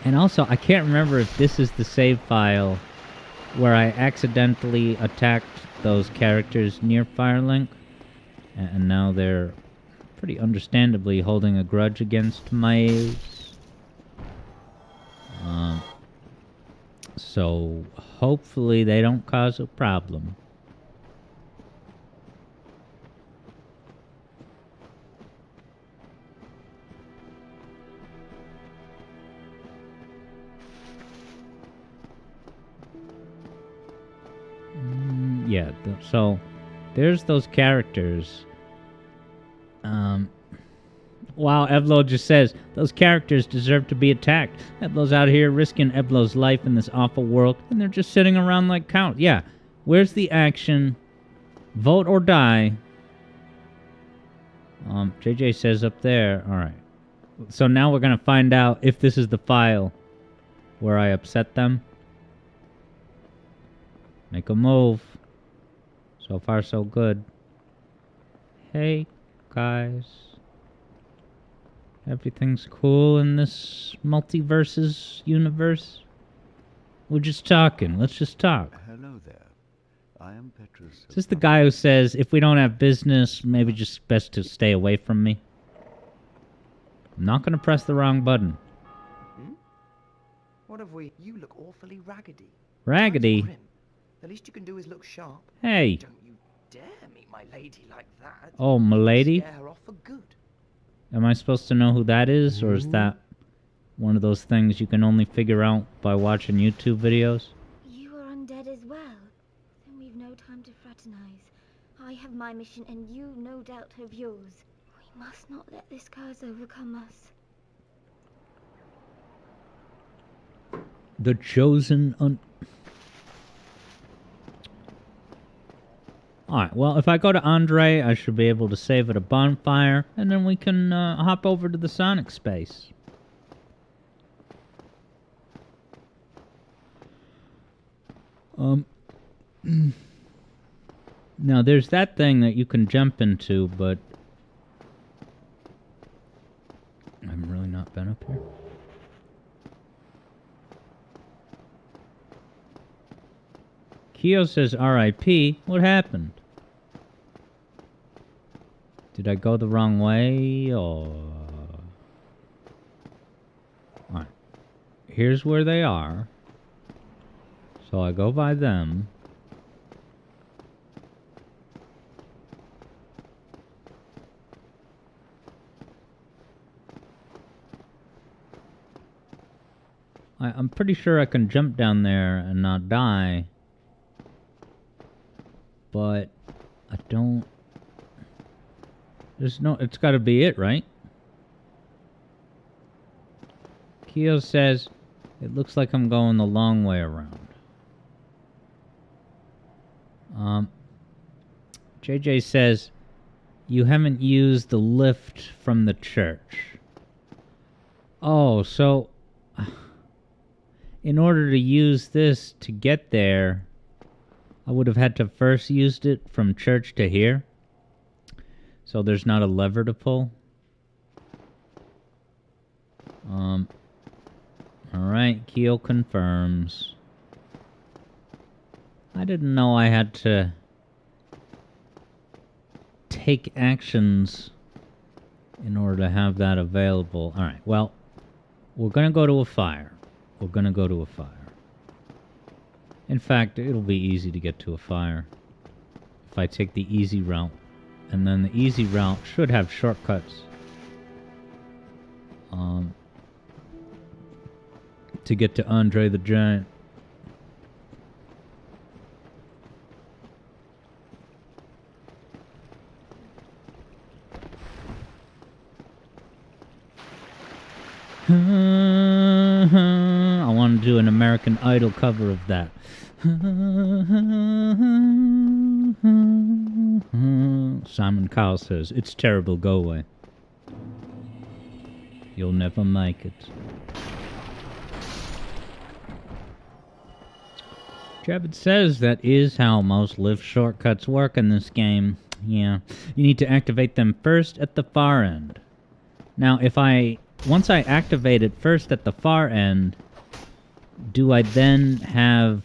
And also, I can't remember if this is the save file where I accidentally attacked those characters near Firelink, and now they're pretty understandably holding a grudge against Maze. So hopefully they don't cause a problem. Yeah, so there's those characters. Wow, Evlo just says, those characters deserve to be attacked. Evlo's out here risking Evlo's life in this awful world, and they're just sitting around like cowards. Yeah, where's the action? Vote or die. JJ says up there. Alright. So now we're gonna find out if this is the file where I upset them. Make a move. So far, so good. Hey, guys. Everything's cool in this multiverses universe? We're just talking. Let's just talk. Hello there. I am Petrus. Is this the guy who says, if we don't have business, maybe just best to stay away from me? I'm not going to press the wrong button. Hmm? What have we... You look awfully raggedy. Raggedy? Grim. The least you can do is look sharp. Hey. Don't you dare meet my lady like that. Oh, m'lady? Scare her off for good. Am I supposed to know who that is, or is that one of those things you can only figure out by watching YouTube videos? You are undead as well. Then we've no time to fraternize. I have my mission, and you no doubt have yours. We must not let this curse overcome us. The chosen Alright, well, if I go to Andre, I should be able to save at a bonfire, and then we can hop over to the Sonic space. Now, there's that thing that you can jump into, but I've really not been up here. Kyo says R.I.P. What happened? Did I go the wrong way, or... Alright. Here's where they are. So I go by them. I'm pretty sure I can jump down there and not die. But I don't... There's no... It's gotta be it, right? Kyo says, it looks like I'm going the long way around. JJ says, you haven't used the lift from the church. Oh, so... In order to use this to get there, I would have had to first used it from church to here. So there's not a lever to pull. Alright, Keo confirms. I didn't know I had to take actions in order to have that available. Alright, well, we're gonna go to a fire. We're gonna go to a fire. In fact, it'll be easy to get to a fire if I take the easy route. And then the easy route should have shortcuts. To get to Andre the Giant. I want to do an American Idol cover of that. Simon Cowell says, it's terrible, go away. You'll never make it. Javid says that is how most lift shortcuts work in this game. Yeah, you need to activate them first at the far end. Now, once I activate it first at the far end, do I then have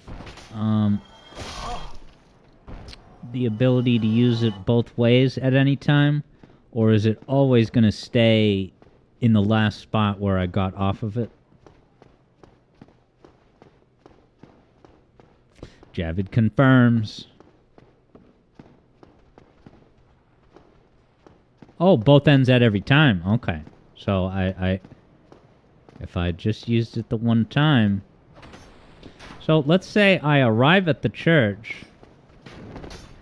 the ability to use it both ways at any time? Or is it always going to stay in the last spot where I got off of it? Javid confirms. Oh, both ends at every time. Okay. So if I just used it the one time. So let's say I arrive at the church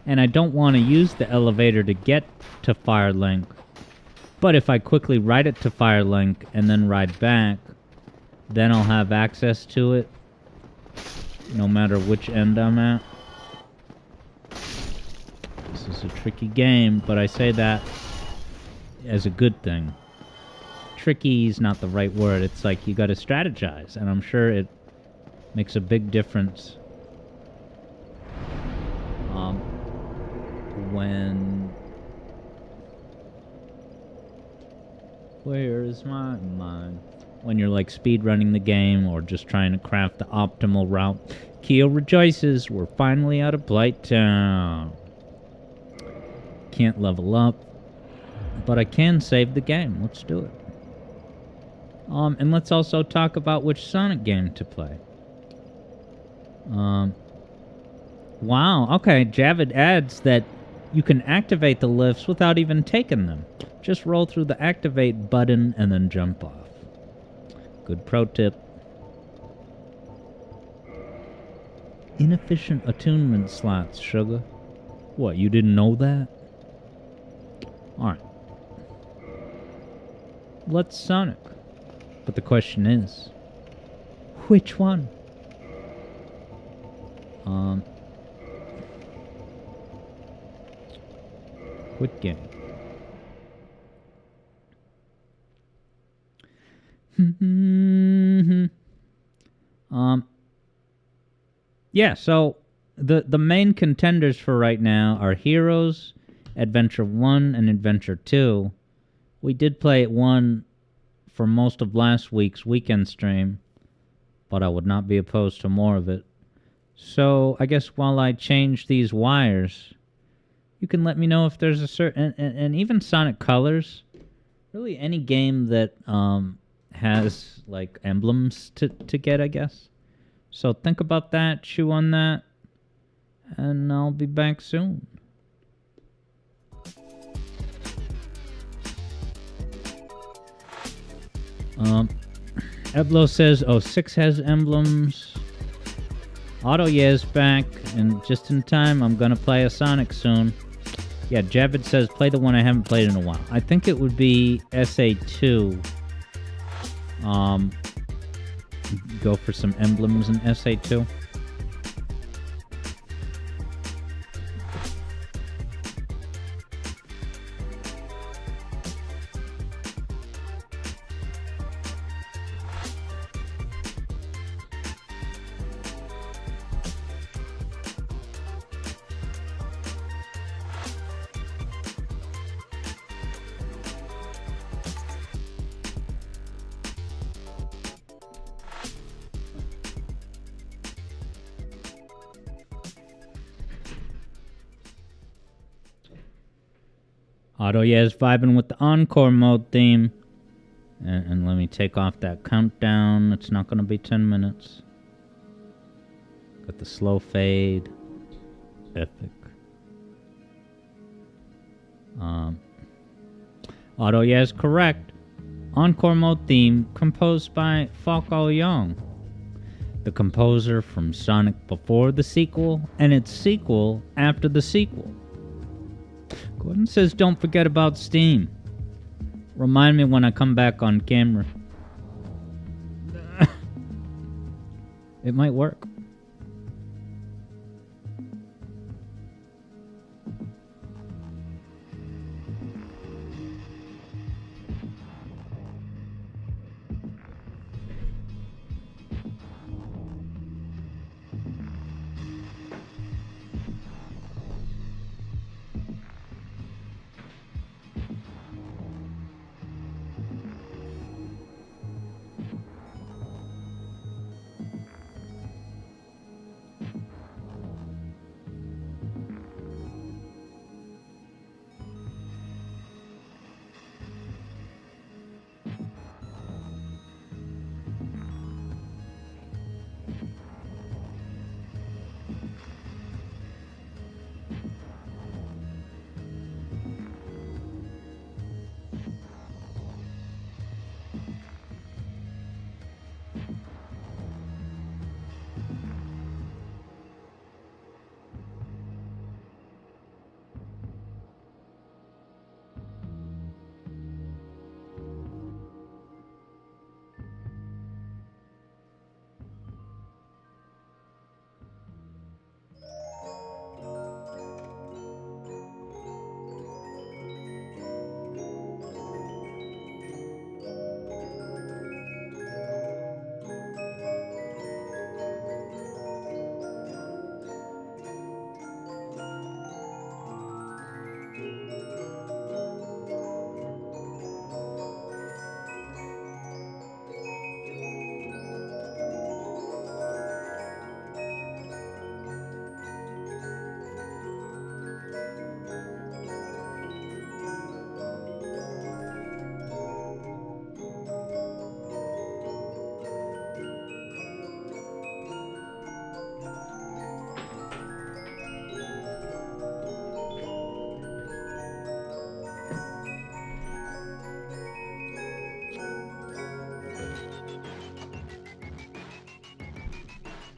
and I don't want to use the elevator to get to Firelink. But if I quickly ride it to Firelink and then ride back, then I'll have access to it no matter which end I'm at. This is a tricky game, but I say that as a good thing. Tricky is not the right word. It's like you gotta strategize, and I'm sure it makes a big difference when... Where is my mind? When you're like speed running the game or just trying to craft the optimal route. Keo rejoices, we're finally out of Blight Town. Can't level up, but I can save the game. Let's do it. And let's also talk about which Sonic game to play. Wow, okay, Javid adds that you can activate the lifts without even taking them. Just roll through the activate button and then jump off. Good pro tip. Inefficient attunement slots, sugar. What, you didn't know that? Alright. Let's Sonic. But the question is, which one? What game? Yeah, so the main contenders for right now are Heroes, Adventure 1, and Adventure 2. We did play 1 for most of last week's weekend stream, but I would not be opposed to more of it. So I guess while I change these wires, you can let me know if there's a certain... And even Sonic Colors, really any game that has like emblems to get, I guess. So think about that, chew on that, and I'll be back soon. Eblo says, oh, 6 has emblems. Auto is back, and just in time, I'm gonna play a Sonic soon. Yeah, Javid says, play the one I haven't played in a while. I think it would be SA2. Go for some emblems in SA2. Auto is vibing with the Encore mode theme. And let me take off that countdown. It's not going to be 10 minutes. Got the slow fade. Epic. Auto is correct. Encore mode theme composed by Falco Young, the composer from Sonic before the sequel and its sequel after the sequel. Gordon says don't forget about Steam. Remind me when I come back on camera. It might work.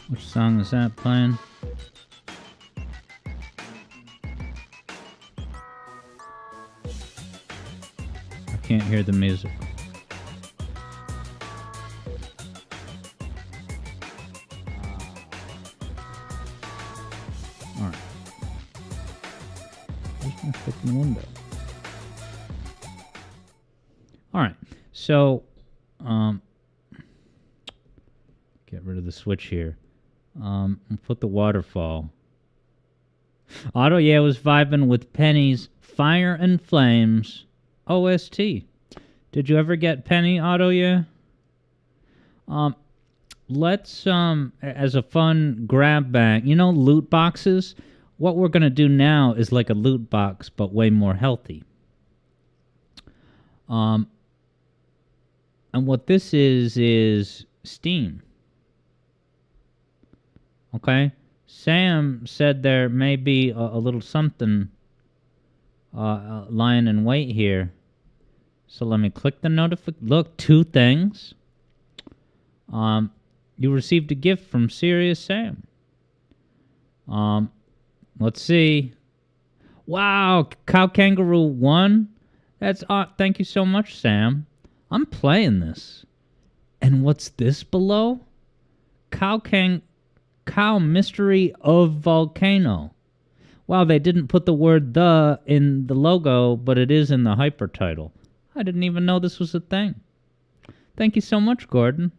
Which song is that playing? I can't hear the music. Alright. Where's my freaking window? Alright, so, get rid of the switch here. I'll put the waterfall. Otto, yeah, was vibing with Penny's Fire and Flames OST. Did you ever get Penny, Otto, yeah? Let's, as a fun grab bag, you know, loot boxes? What we're gonna do now is like a loot box, but way more healthy. And what this is Steam. Okay? Sam said there may be a little something lying in wait here. So let me click the notification. Look, 2 things. You received a gift from Serious Sam. Let's see. Wow, Cow Kangaroo 1. That's thank you so much, Sam. I'm playing this. And what's this below? Cow Mystery of Volcano. Wow, they didn't put the word "the" in the logo, but it is in the hyper title. I didn't even know this was a thing. Thank you so much, Gordon.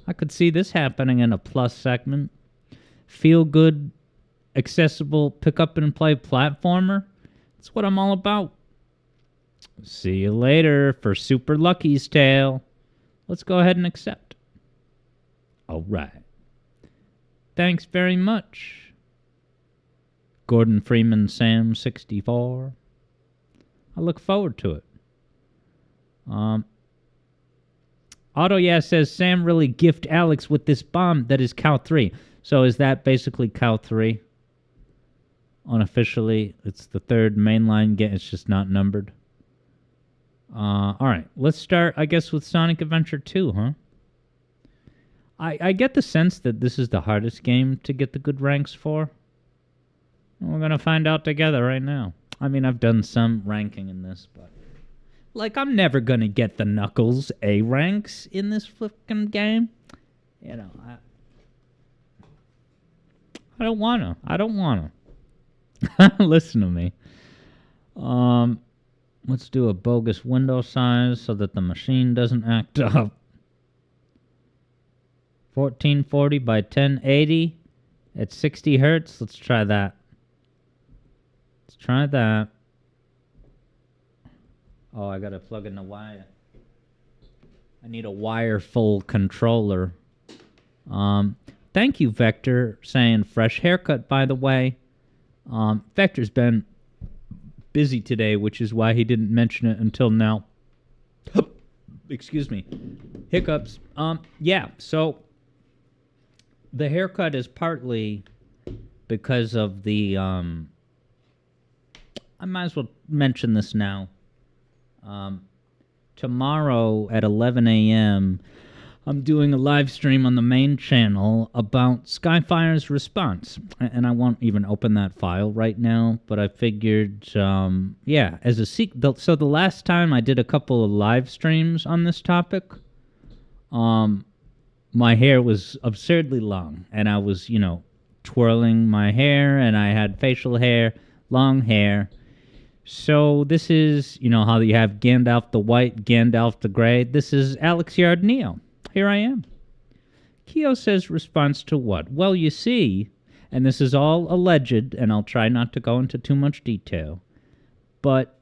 I could see this happening in a plus segment. Feel good, accessible, pick up and play platformer. That's what I'm all about. See you later for Super Lucky's Tale. Let's go ahead and accept. All right. Thanks very much. Gordon Freeman Sam 64. I look forward to it. Otto yeah says Sam really gift Alex with this bomb that is Cow 3. So is that basically Cow 3? Unofficially, it's the third mainline game. It's just not numbered. Alright, let's start, I guess, with Sonic Adventure 2, huh? I get the sense that this is the hardest game to get the good ranks for. And we're gonna find out together right now. I mean, I've done some ranking in this, but... Like, I'm never gonna get the Knuckles A ranks in this flippin' game. You know, I don't wanna. Listen to me. Let's do a bogus window size so that the machine doesn't act up. 1440 by 1080 at 60 hertz. Let's try that. Oh, I gotta plug in the wire. I need a wire-full controller. Thank you, Vector, saying fresh haircut, by the way. Vector's been busy today, which is why he didn't mention it until now. Excuse me. Hiccups. Yeah, so the haircut is partly because of the, I might as well mention this now. Tomorrow at 11 a.m., I'm doing a live stream on the main channel about Skyfire's response. And I won't even open that file right now, but I figured, yeah, as a so the last time I did a couple of live streams on this topic, my hair was absurdly long, and I was, you know, twirling my hair, and I had facial hair, long hair. So this is, you know, how you have Gandalf the White, Gandalf the Gray. This is Alex Yard Neo. Here I am. Keo says response to what? Well, you see, and this is all alleged, and I'll try not to go into too much detail, but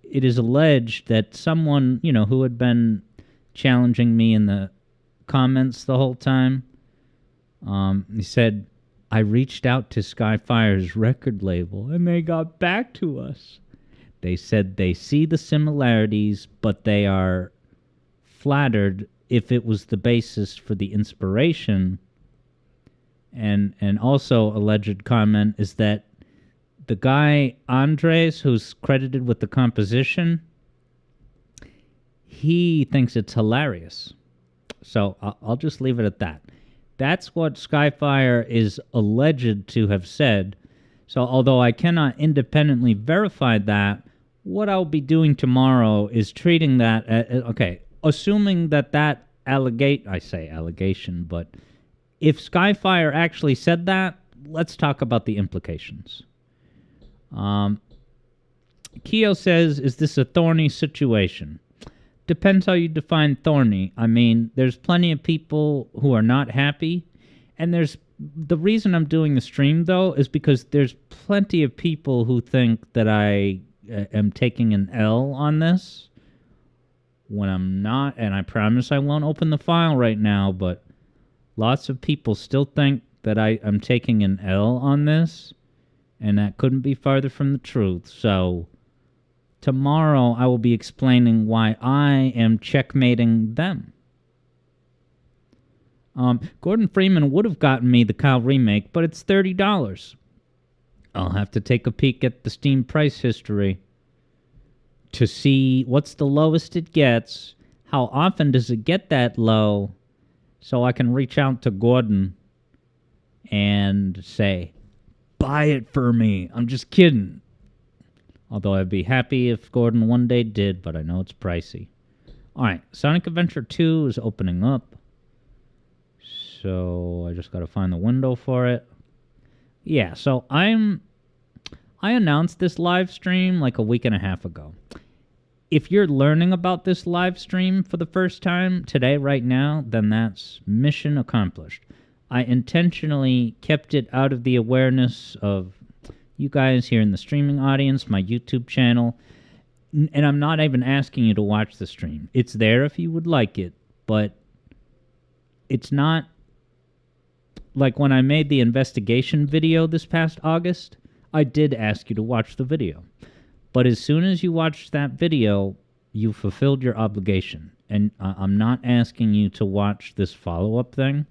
it is alleged that someone, you know, who had been challenging me in the comments the whole time, he said, I reached out to Skyfire's record label, and they got back to us. They said they see the similarities, but they are flattered if it was the basis for the inspiration. And also alleged comment is that the guy Andres, who's credited with the composition, he thinks it's hilarious. So I'll just leave it at that. That's what Skyfire is alleged to have said. So although I cannot independently verify that, what I'll be doing tomorrow is treating that okay, assuming that allegation, but if Skyfire actually said that, let's talk about the implications. Keo says, is this a thorny situation? Depends how you define thorny. I mean, there's plenty of people who are not happy, and the reason I'm doing the stream, though, is because there's plenty of people who think that I am taking an L on this, when I'm not, and I promise I won't open the file right now, but lots of people still think that I'm taking an L on this, and that couldn't be farther from the truth. So tomorrow I will be explaining why I am checkmating them. Gordon Freeman would have gotten me the Kyle remake, but it's $30. I'll have to take a peek at the Steam price history to see what's the lowest it gets, how often does it get that low, so I can reach out to Gordon and say, buy it for me. I'm just kidding. Although I'd be happy if Gordon one day did, but I know it's pricey. Alright, Sonic Adventure 2 is opening up. So I just gotta find the window for it. Yeah, so I announced this live stream like a week and a half ago. If you're learning about this live stream for the first time today, right now, then that's mission accomplished. I intentionally kept it out of the awareness of you guys here in the streaming audience, my YouTube channel, and I'm not even asking you to watch the stream. It's there if you would like it, but it's not like when I made the investigation video this past August. I did ask you to watch the video. But as soon as you watched that video, you fulfilled your obligation. And I'm not asking you to watch this follow-up thing.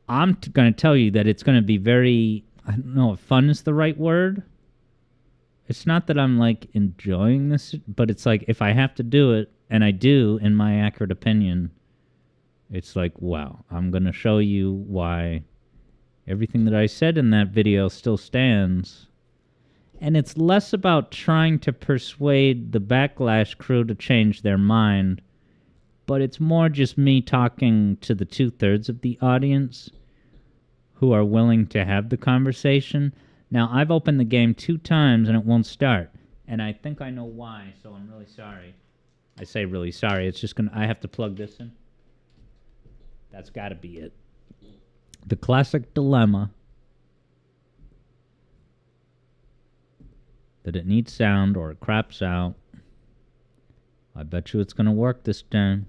I'm going to tell you that it's going to be very, I don't know if fun is the right word. It's not that I'm, like, enjoying this, but it's like if I have to do it, and I do, in my accurate opinion, it's like, wow, I'm going to show you why everything that I said in that video still stands. And it's less about trying to persuade the Backlash crew to change their mind, but it's more just me talking to the 2/3 of the audience who are willing to have the conversation. Now, I've opened the game 2 times and it won't start, and I think I know why, so I'm really sorry. I say really sorry, it's just I have to plug this in. That's gotta be it. The classic dilemma that it needs sound or it craps out. I bet you it's going to work this time.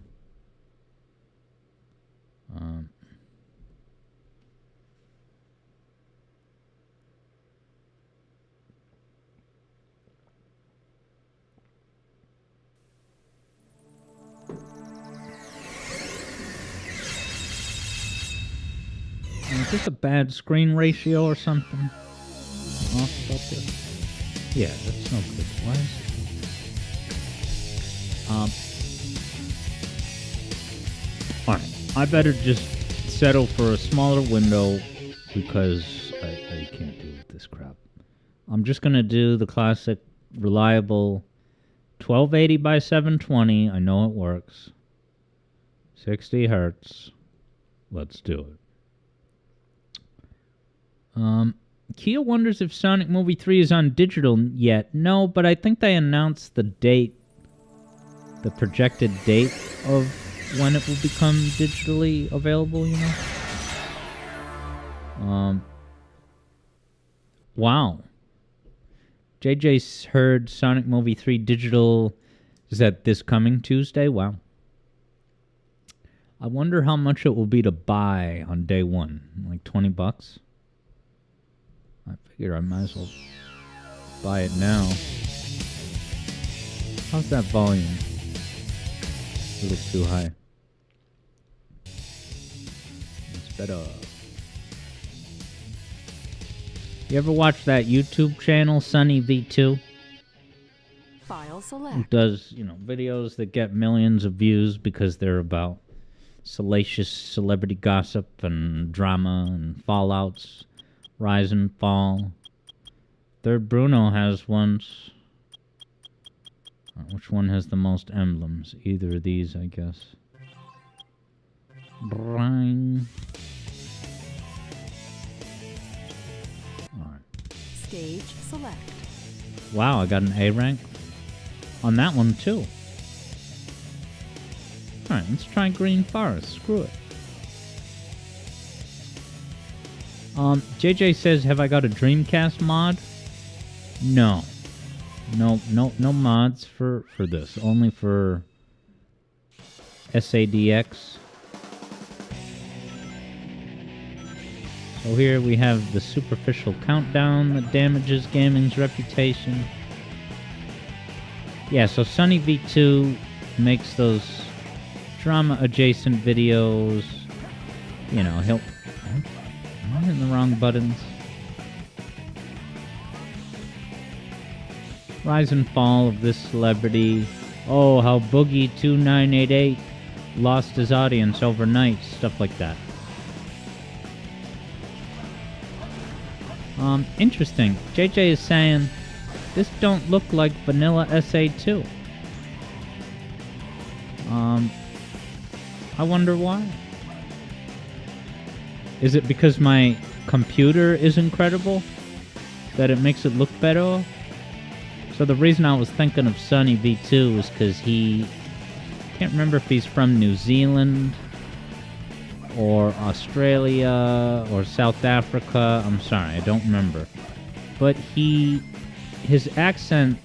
Is this a bad screen ratio or something? Off about this? Yeah, that's no good. Why is it? Alright, I better just settle for a smaller window because I can't deal with this crap. I'm just gonna do the classic, reliable 1280 by 720. I know it works. 60 hertz. Let's do it. Kia wonders if Sonic Movie 3 is on digital yet. No, but I think they announced the date, the projected date of when it will become digitally available, you know? Wow. JJ's heard Sonic Movie 3 digital, is that this coming Tuesday? Wow. I wonder how much it will be to buy on day one. Like $20? I figure I might as well buy it now. How's that volume? A little too high. It's better. You ever watch that YouTube channel, Sunny V2? File select. Who does, videos that get millions of views because they're about salacious celebrity gossip and drama and fallouts, rise and fall. Third Bruno has ones. Which one has the most emblems? Either of these, I guess. Bring. Alright. Stage select. Wow, I got an A rank on that one too. Alright, let's try Green Forest. Screw it. JJ says, have I got a Dreamcast mod? No. No mods for this. Only for SADX. So here we have the superficial countdown that damages gaming's reputation. Yeah, so Sunny V2 makes those drama-adjacent videos. You know, he'll... I'm hitting the wrong buttons. Rise and fall of this celebrity. Oh, how Boogie2988 lost his audience overnight. Stuff like that. Interesting. JJ is saying, this don't look like vanilla SA2. I wonder why. Is it because my computer is incredible? That it makes it look better? So the reason I was thinking of Sunny V2 is because he... can't remember if he's from New Zealand or Australia or South Africa. I'm sorry, I don't remember. But his accent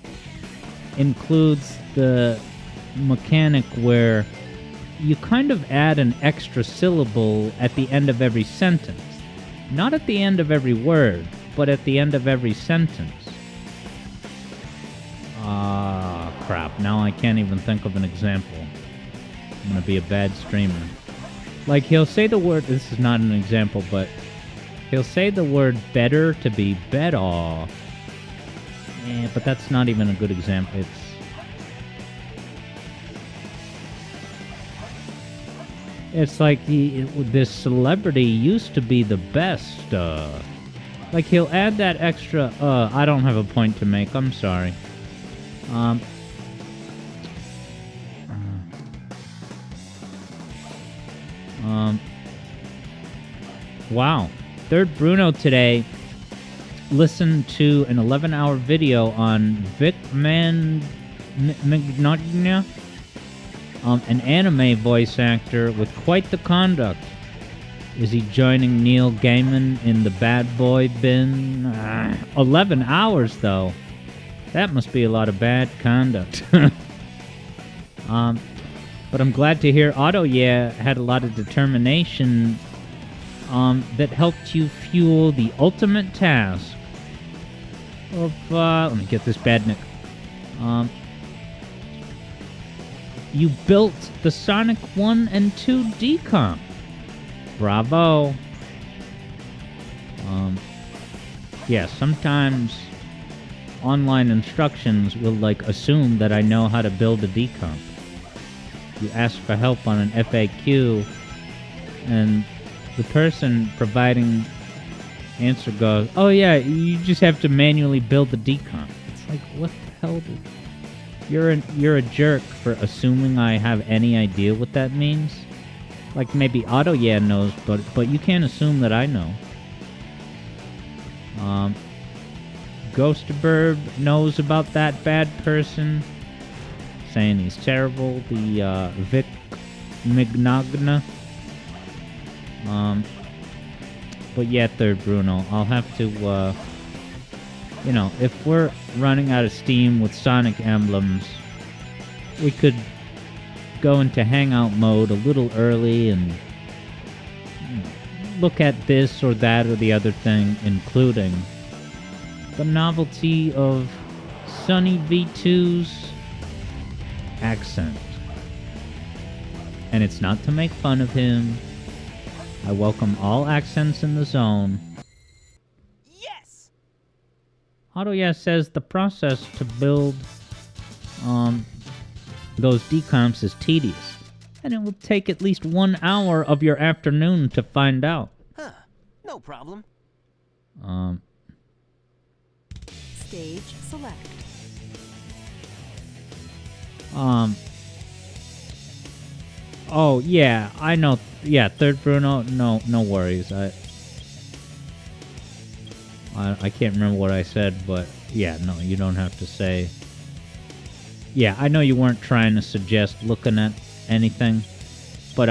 includes the mechanic where you kind of add an extra syllable at the end of every sentence. Not at the end of every word, but at the end of every sentence. Crap. Now I can't even think of an example. I'm gonna be a bad streamer. Like, he'll say the word... This is not an example, but... he'll say the word better to be better. But that's not even a good example. It's like this celebrity used to be the best. Like, he'll add that extra... I don't have a point to make. I'm sorry. Wow. Third Bruno today listened to an 11-hour video on Vic Mignogna, an anime voice actor with quite the conduct. Is he joining Neil Gaiman in the bad boy bin? 11 hours, though. That must be a lot of bad conduct. But I'm glad to hear Otto had a lot of determination that helped you fuel the ultimate task of, let me get this badnik. You built the Sonic 1 and 2 decomp. Bravo. Yeah, sometimes online instructions will, like, assume that I know how to build a decomp. You ask for help on an FAQ, and the person providing answer goes, oh yeah, you just have to manually build the decomp. It's like, what the hell? You're a jerk for assuming I have any idea what that means. Like, maybe Otto knows, but you can't assume that I know. Ghostbird knows about that bad person, saying he's terrible. The Vic Mignogna. But yeah, Third Bruno, I'll have to, you know, if we're running out of steam with Sonic emblems, we could go into hangout mode a little early and look at this or that or the other thing, including the novelty of Sunny V2's accent. And it's not to make fun of him. I welcome all accents in the zone. Yes! Auto says the process to build those decomps is tedious. And it will take at least 1 hour of your afternoon to find out. Huh. No problem. Stage select. Oh, yeah, I know. Yeah, third Bruno, no worries. I can't remember what I said, but yeah, no, you don't have to say. Yeah, I know you weren't trying to suggest looking at anything, but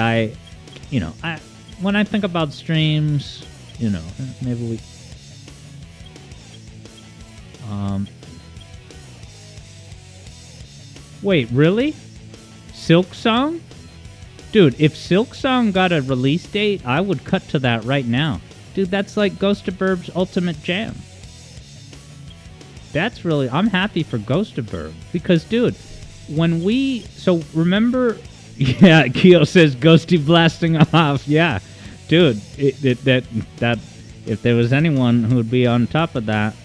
when I think about streams, maybe we... Wait, really? Silk Song? Dude, if Silk Song got a release date, I would cut to that right now. Dude, that's like Ghost of Burb's ultimate jam. That's really... I'm happy for Ghost of Burb. Because, dude, when we... So, remember... Yeah, Keo says Ghosty blasting off. Yeah. Dude, that if there was anyone who would be on top of that,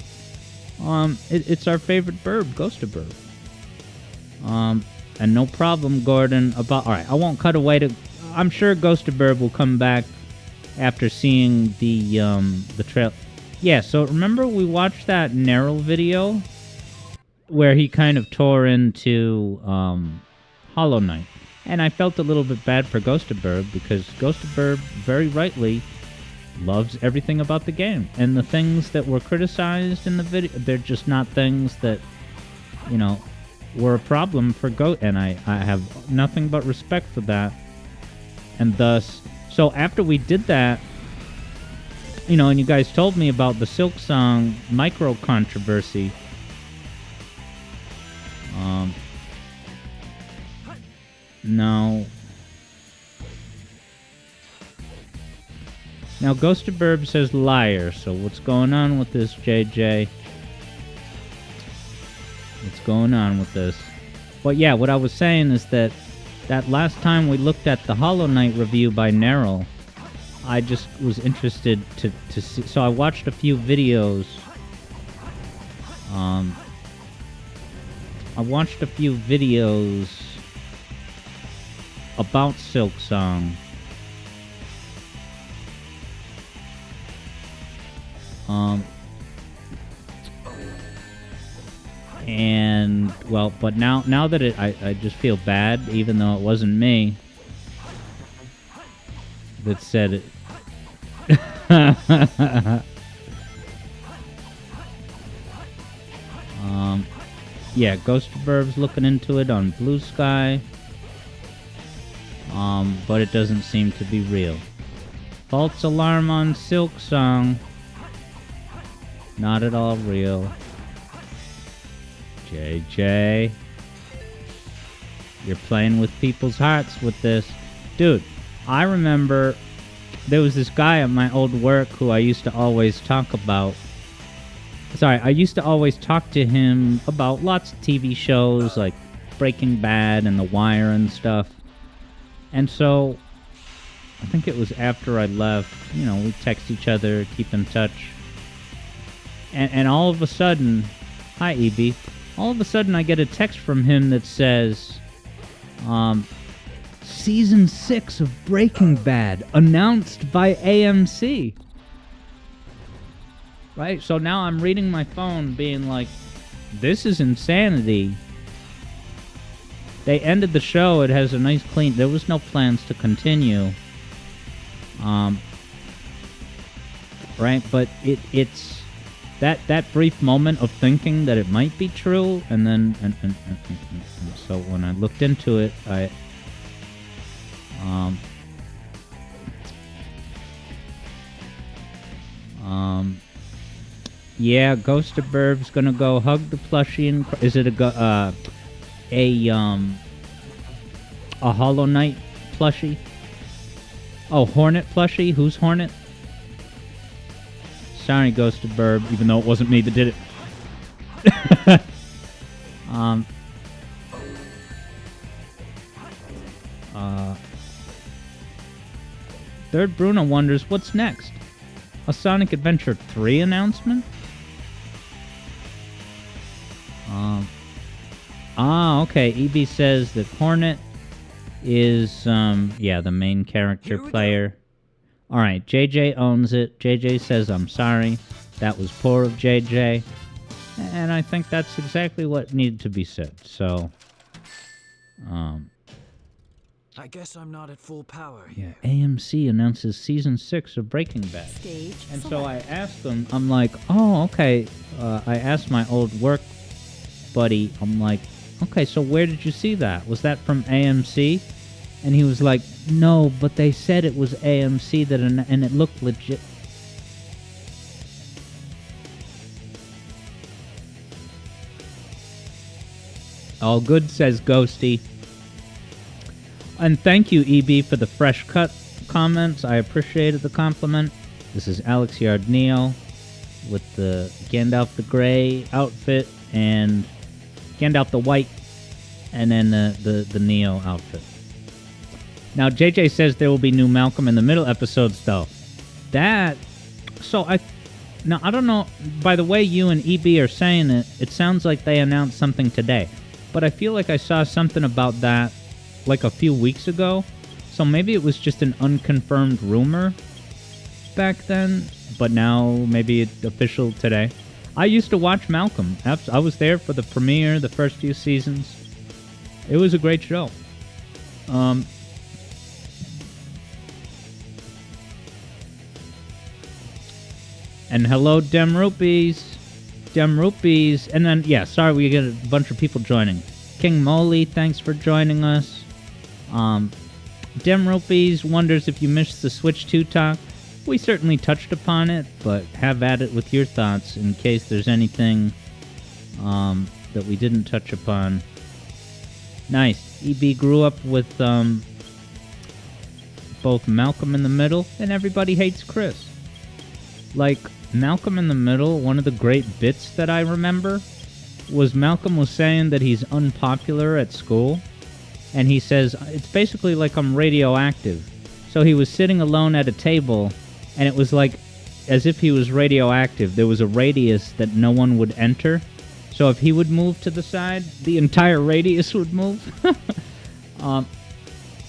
it's our favorite Burb, Ghost of Burb. And no problem, Gordon, about... Alright, I won't cut away to... I'm sure Ghost of Burb will come back after seeing the trail. Yeah, so remember we watched that Neryl video where he kind of tore into Hollow Knight. And I felt a little bit bad for Ghost of Burb because Ghost of Burb, very rightly, loves everything about the game. And the things that were criticized in the video, they're just not things that, were a problem for and I have nothing but respect for that. And thus, so after we did that, and you guys told me about the Silk Song micro controversy, no. Now, Ghost of Burb says liar, so what's going on with this, JJ? What's going on with this? But yeah, what I was saying is that last time we looked at the Hollow Knight review by Neryl, I just was interested to see... So I watched a few videos. I watched a few videos about Silk Song. And, well, but now that I just feel bad, even though it wasn't me that said it. Yeah, Ghost of Burb's looking into it on Blue Sky. But it doesn't seem to be real. False alarm on Silk Song. Not at all real. JJ. You're playing with people's hearts with this. Dude, I remember there was this guy at my old work who I used to always talk about. I used to always talk to him about lots of TV shows like Breaking Bad and The Wire and stuff. And so, I think it was after I left, we text each other, keep in touch. And all of a sudden, hi EB, all of a sudden I get a text from him that says, Season 6 of Breaking Bad, announced by AMC. Right? So now I'm reading my phone being like, this is insanity. They ended the show. It has a nice clean... There was no plans to continue. Right? But it's... That brief moment of thinking that it might be true, and then... And so when I looked into it, yeah, Ghost of Burb's gonna go hug the plushie and... Is it a Hollow Knight plushie? Oh, Hornet plushie? Who's Hornet? Sorry, Ghost of Burb, even though it wasn't me that did it. Third Bruno wonders, what's next? A Sonic Adventure 3 announcement? Okay. EB says that Hornet is, yeah, the main character player. Alright, JJ owns it. JJ says, I'm sorry. That was poor of JJ. And I think that's exactly what needed to be said. So, I guess I'm not at full power yeah, here. AMC announces season 6 of Breaking Bad. Stage And select. so I asked them, I'm like, oh, okay. I asked my old work buddy, I'm like, okay, so where did you see that? Was that from AMC? And he was like, no, but they said it was AMC that, and it looked legit. All good, says Ghosty. And thank you, EB, for the fresh cut comments. I appreciated the compliment. This is Alex Yardneo with the Gandalf the Grey outfit and Gandalf the White, and then the Neo outfit. Now, JJ says there will be new Malcolm in the Middle episodes, though. Now, I don't know, by the way you and EB are saying it, it sounds like they announced something today. But I feel like I saw something about that like a few weeks ago. So maybe it was just an unconfirmed rumor back then, but now maybe it's official today. I used to watch Malcolm. I was there for the premiere, the first few seasons. It was a great show. And hello, Dem Rupees. Dem Rupees. And then, yeah, sorry, we get a bunch of people joining. King Moly, thanks for joining us. Dem Rupees wonders if you missed the Switch 2 talk. We certainly touched upon it, but have at it with your thoughts in case there's anything that we didn't touch upon. Nice. EB grew up with both Malcolm in the Middle and Everybody Hates Chris. Like, Malcolm in the Middle, one of the great bits that I remember was Malcolm was saying that he's unpopular at school, and he says, it's basically like I'm radioactive. So he was sitting alone at a table, and it was like as if he was radioactive. There was a radius that no one would enter. So if he would move to the side, the entire radius would move.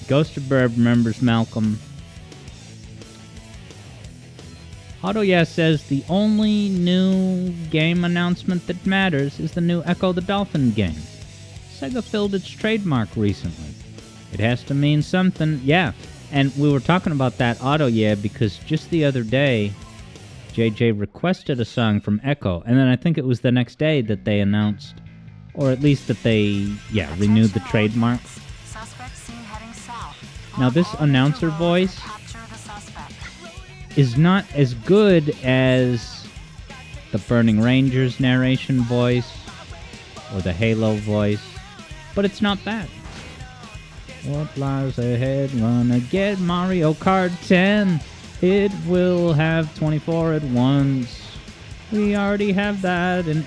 Ghost of Burb remembers Malcolm. AutoYas says the only new game announcement that matters is the new Echo the Dolphin game. Sega filled its trademark recently. It has to mean something, yeah. And we were talking about that because just the other day, JJ requested a song from Echo, and then I think it was the next day that they announced, or at least that they, renewed the trademark. Now this announcer voice is not as good as the Burning Rangers narration voice or the Halo voice, but it's not bad. What lies ahead? Gonna get Mario Kart 10. It will have 24 at once. We already have that in